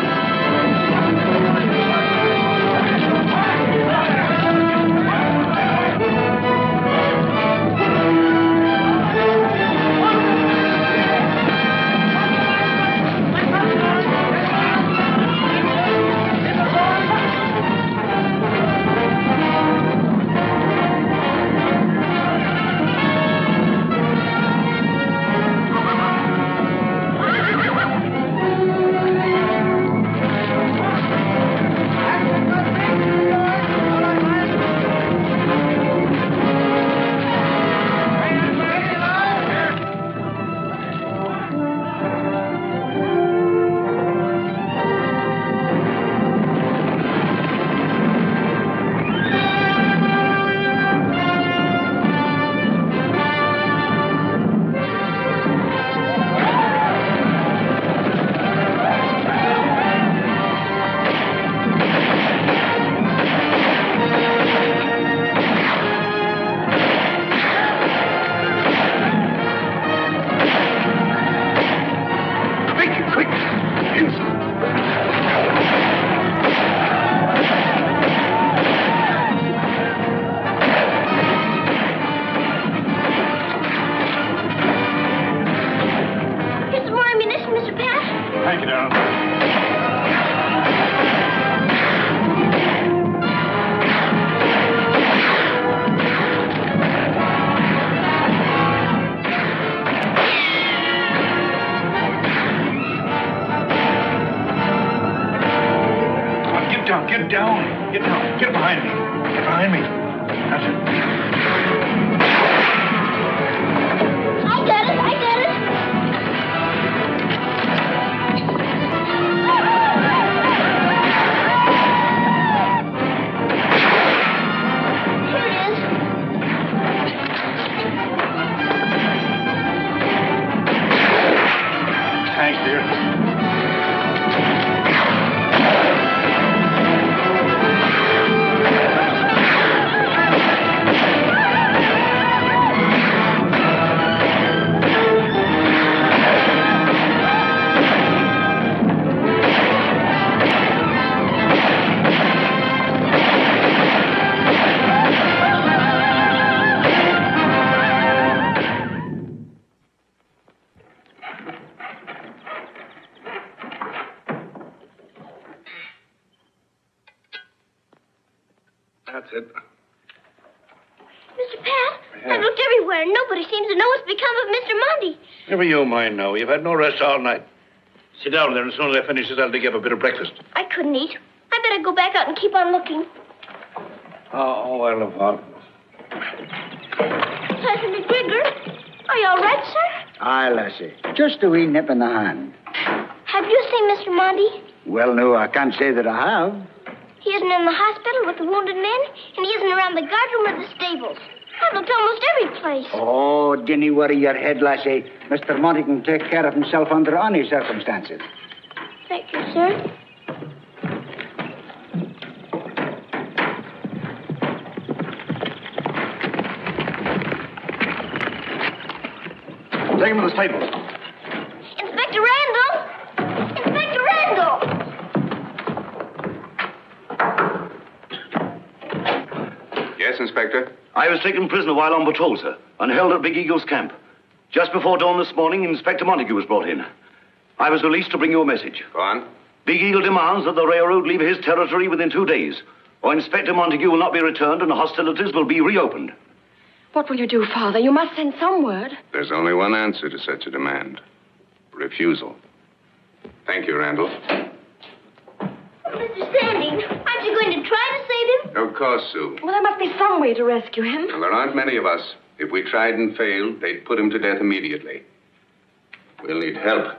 Get down. Get down. Get behind me. Get behind me. That's it. I got it. I got it. That's it. Mr. Pat, I've looked everywhere, and nobody seems to know what's become of Mr. Monty. Never you mind now. You've had no rest all night. Sit down there, and as soon as I finish this, I'll dig up a bit of breakfast. I couldn't eat. I better go back out and keep on looking. Oh, well, of what? Sergeant McGregor, are you all right, sir? Aye, lassie. Just a wee nip in the hand. Have you seen Mr. Monty? Well, no, I can't say that I have. He isn't in the hospital with the wounded men, and he isn't around the guardroom or the stables. I've looked almost every place. Oh, dinny worry your head, lassie. Mr. Monty can take care of himself under any circumstances. Thank you, sir. Take him to the stables. Inspector Randolph! Inspector Randolph! Yes, Inspector? I was taken prisoner while on patrol, sir, and held at Big Eagle's camp. Just before dawn this morning, Inspector Montague was brought in. I was released to bring you a message. Go on. Big Eagle demands that the railroad leave his territory within 2 days, or Inspector Montague will not be returned and hostilities will be reopened. What will you do, Father? You must send some word. There's only one answer to such a demand. Refusal. Thank you, Randolph. Mr. Standing, aren't you going to try to save him? Of course, Sue. Well, there must be some way to rescue him. Well, there aren't many of us. If we tried and failed, they'd put him to death immediately. We'll need help.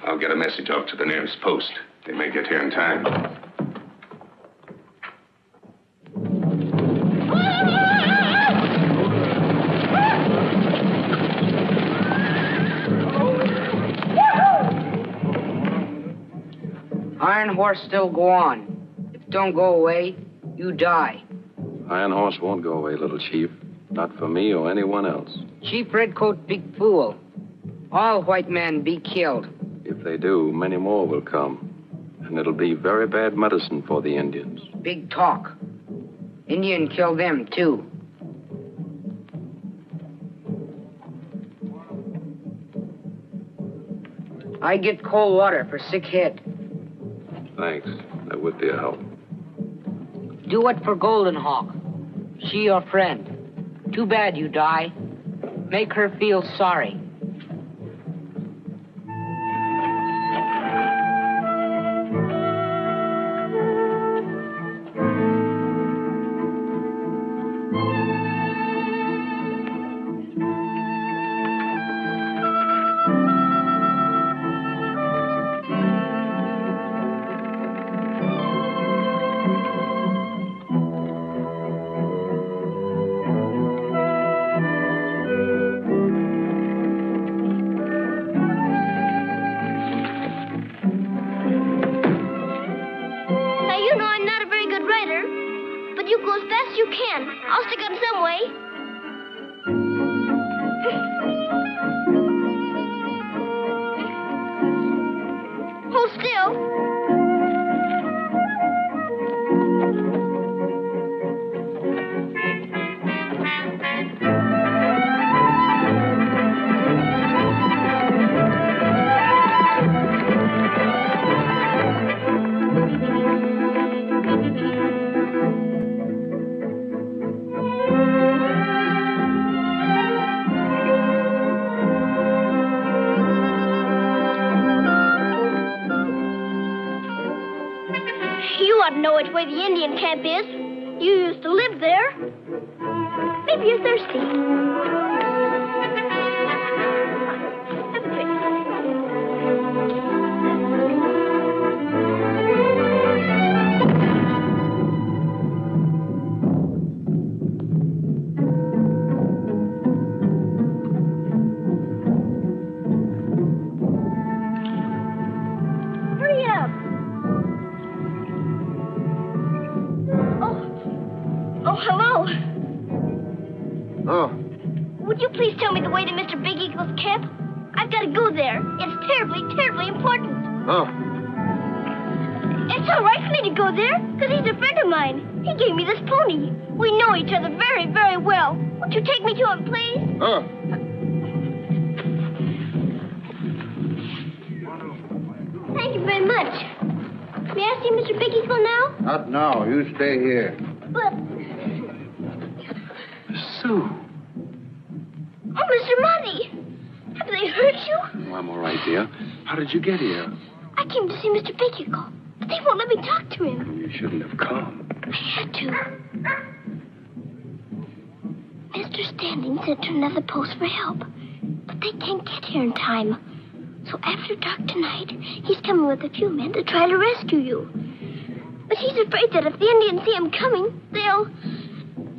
I'll get a message off to the nearest post. They may get here in time. Iron Horse still go on. If it don't go away, you die. Iron Horse won't go away, little chief. Not for me or anyone else. Chief Redcoat big fool. All white men be killed. If they do, many more will come. And it'll be very bad medicine for the Indians. Big talk. Indian kill them, too. I get cold water for sick head. Thanks. That would be a help. Do it for Golden Hawk. She your friend. Too bad you die. Make her feel sorry. I'll stick on some way. Hold still. Know which way the Indian camp is. You used to live there. Maybe you're thirsty. Have a drink. Hurry up. Oh, hello. Oh. Would you please tell me the way to Mr. Big Eagle's camp? I've got to go there. It's terribly, terribly important. Oh. It's all right for me to go there, because he's a friend of mine. He gave me this pony. We know each other very, very well. Won't you take me to him, please? Oh. Thank you very much. May I see Mr. Big Eagle now? Not now. You stay here. But... Sue. Oh, Mr. Monty. Have they hurt you? Oh, I'm all right, dear. How did you get here? I came to see Mr. Big Eagle, but they won't let me talk to him. You shouldn't have come. I had to. Mr. Standing sent to another post for help, but they can't get here in time. So after dark tonight, he's coming with a few men to try to rescue you. But he's afraid that if the Indians see him coming, they'll...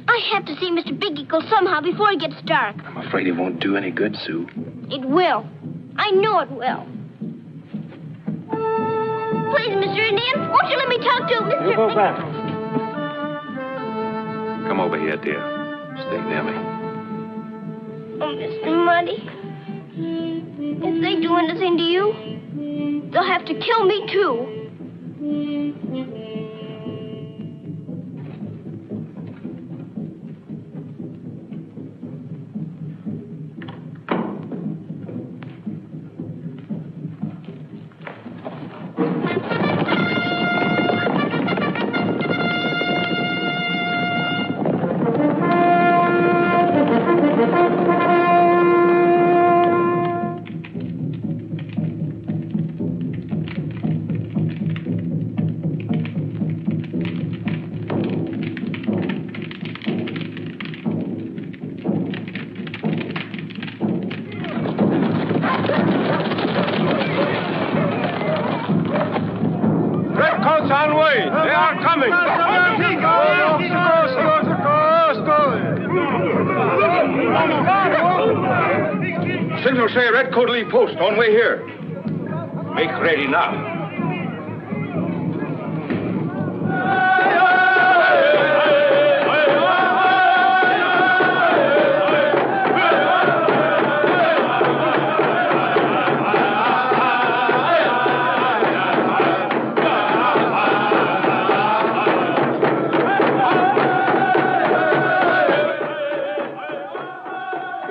I have to see Mr. Big Eagle somehow before it gets dark. I'm afraid it won't do any good, Sue. It will. I know it will. Please, Mr. Indian, won't you let me talk to Mr. You go back. Come over here, dear. Stay near me. Oh, Mr. Muddy. If they do anything to you, they'll have to kill me, too. Signal say Redcoat Lee post on way here. Make ready now.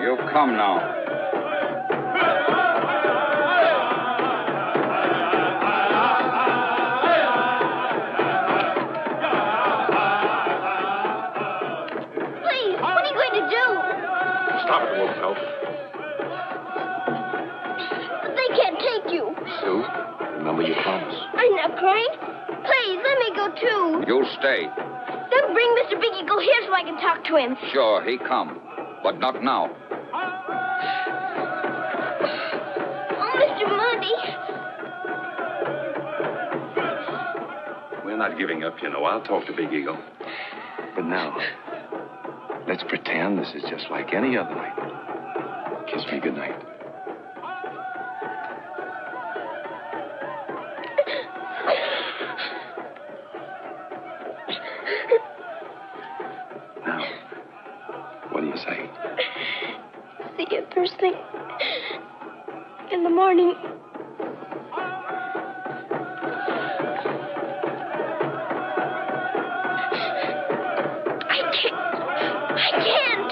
You come now. Stop it, Wolf. But they can't take you. Sue, remember your promise. I'm not crying. Please, let me go, too. You stay. Then bring Mr. Big Eagle here so I can talk to him. Sure, he come. But not now. Oh, Mr. Monty. We're not giving up, you know. I'll talk to Big Eagle. But now, let's pretend this is just like any other night. Kiss me goodnight. Now, what do you say? See you first thing in the morning. I can't.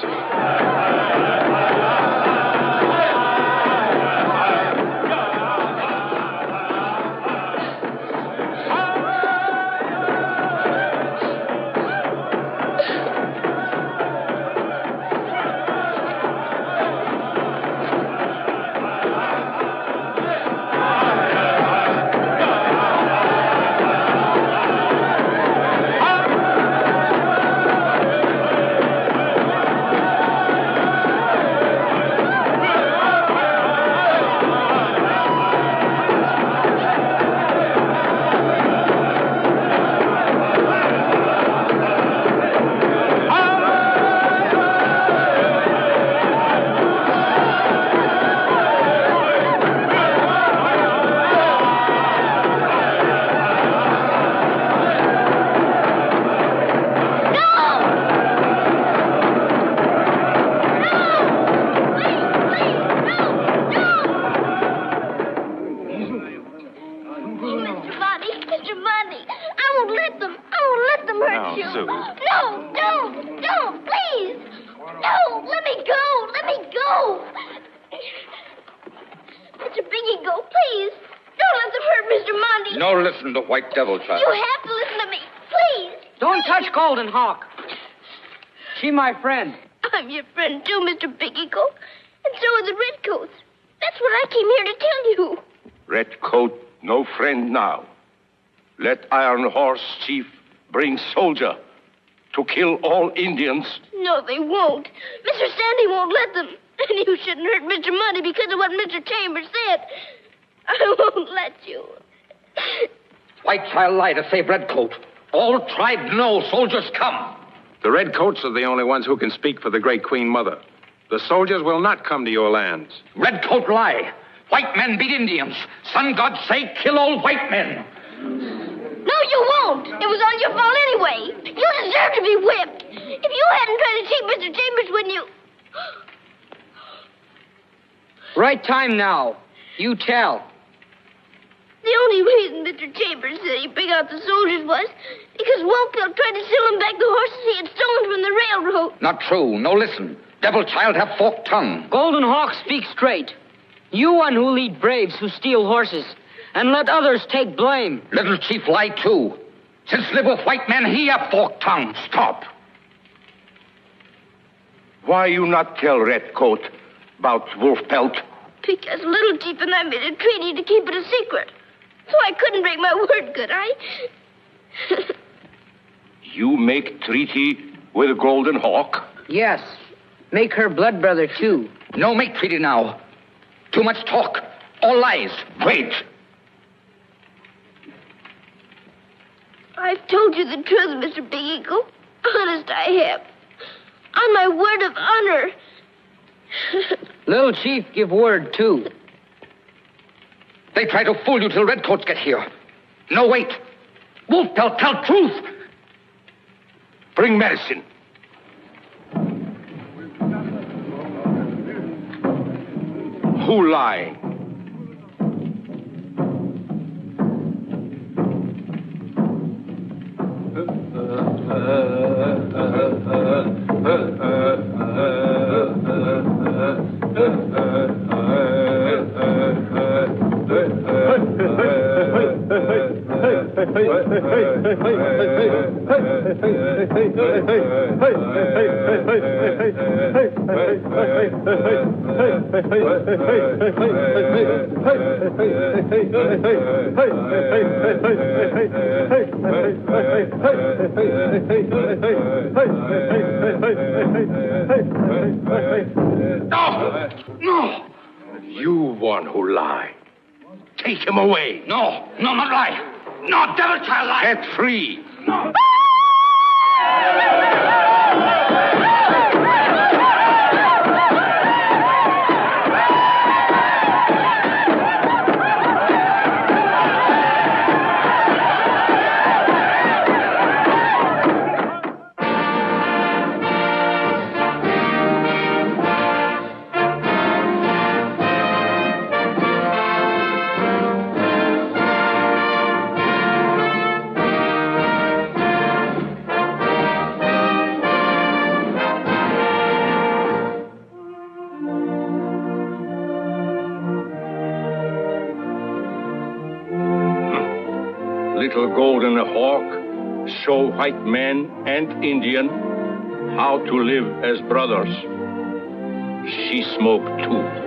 No, listen to White Devil, child. You have to listen to me. Please. Don't touch Golden Hawk. She my friend. I'm your friend, too, Mr. Big Eagle. And so are the Redcoats. That's what I came here to tell you. Redcoat, no friend now. Let Iron Horse Chief bring soldier to kill all Indians. No, they won't. Mr. Sandy won't let them. And you shouldn't hurt Mr. Money because of what Mr. Chambers said. I won't let you. White child lie to save Redcoat. All tribe know soldiers come. The Redcoats are the only ones who can speak for the great Queen Mother. The soldiers will not come to your lands. Redcoat lie. White men beat Indians. Sun God say kill all white men. No, you won't. It was all your fault anyway. You deserve to be whipped. If you hadn't tried to take Mr. Chambers when you... Right time now. You tell. The only reason Mr. Chambers said he'd bring out the soldiers was because Wolfbelt tried to sell him back the horses he had stolen from the railroad. Not true. No, listen. Devil child have forked tongue. Golden Hawk, speak straight. You one who lead braves who steal horses, and let others take blame. Little chief lie too. Since live with white men, he have forked tongue. Stop. Why you not tell Redcoat about Wolfbelt? Because Little Chief and I made a treaty to keep it a secret. So I couldn't break my word, could I? You make treaty with Golden Hawk? Yes. Make her blood brother, too. No make treaty now. Too much talk. All lies. Wait. I've told you the truth, Mr. Big Eagle. Honest, I have. On my word of honor. Little Chief give word, too. They try to fool you till Redcoats get here. No, wait. Wolfbelt tell truth. Bring medicine. Who lie? No! You one who lie. Take him away. No, not lie. No, devil child lie. Set free. No. Little Golden Hawk show white men and Indian how to live as brothers. She smoked too.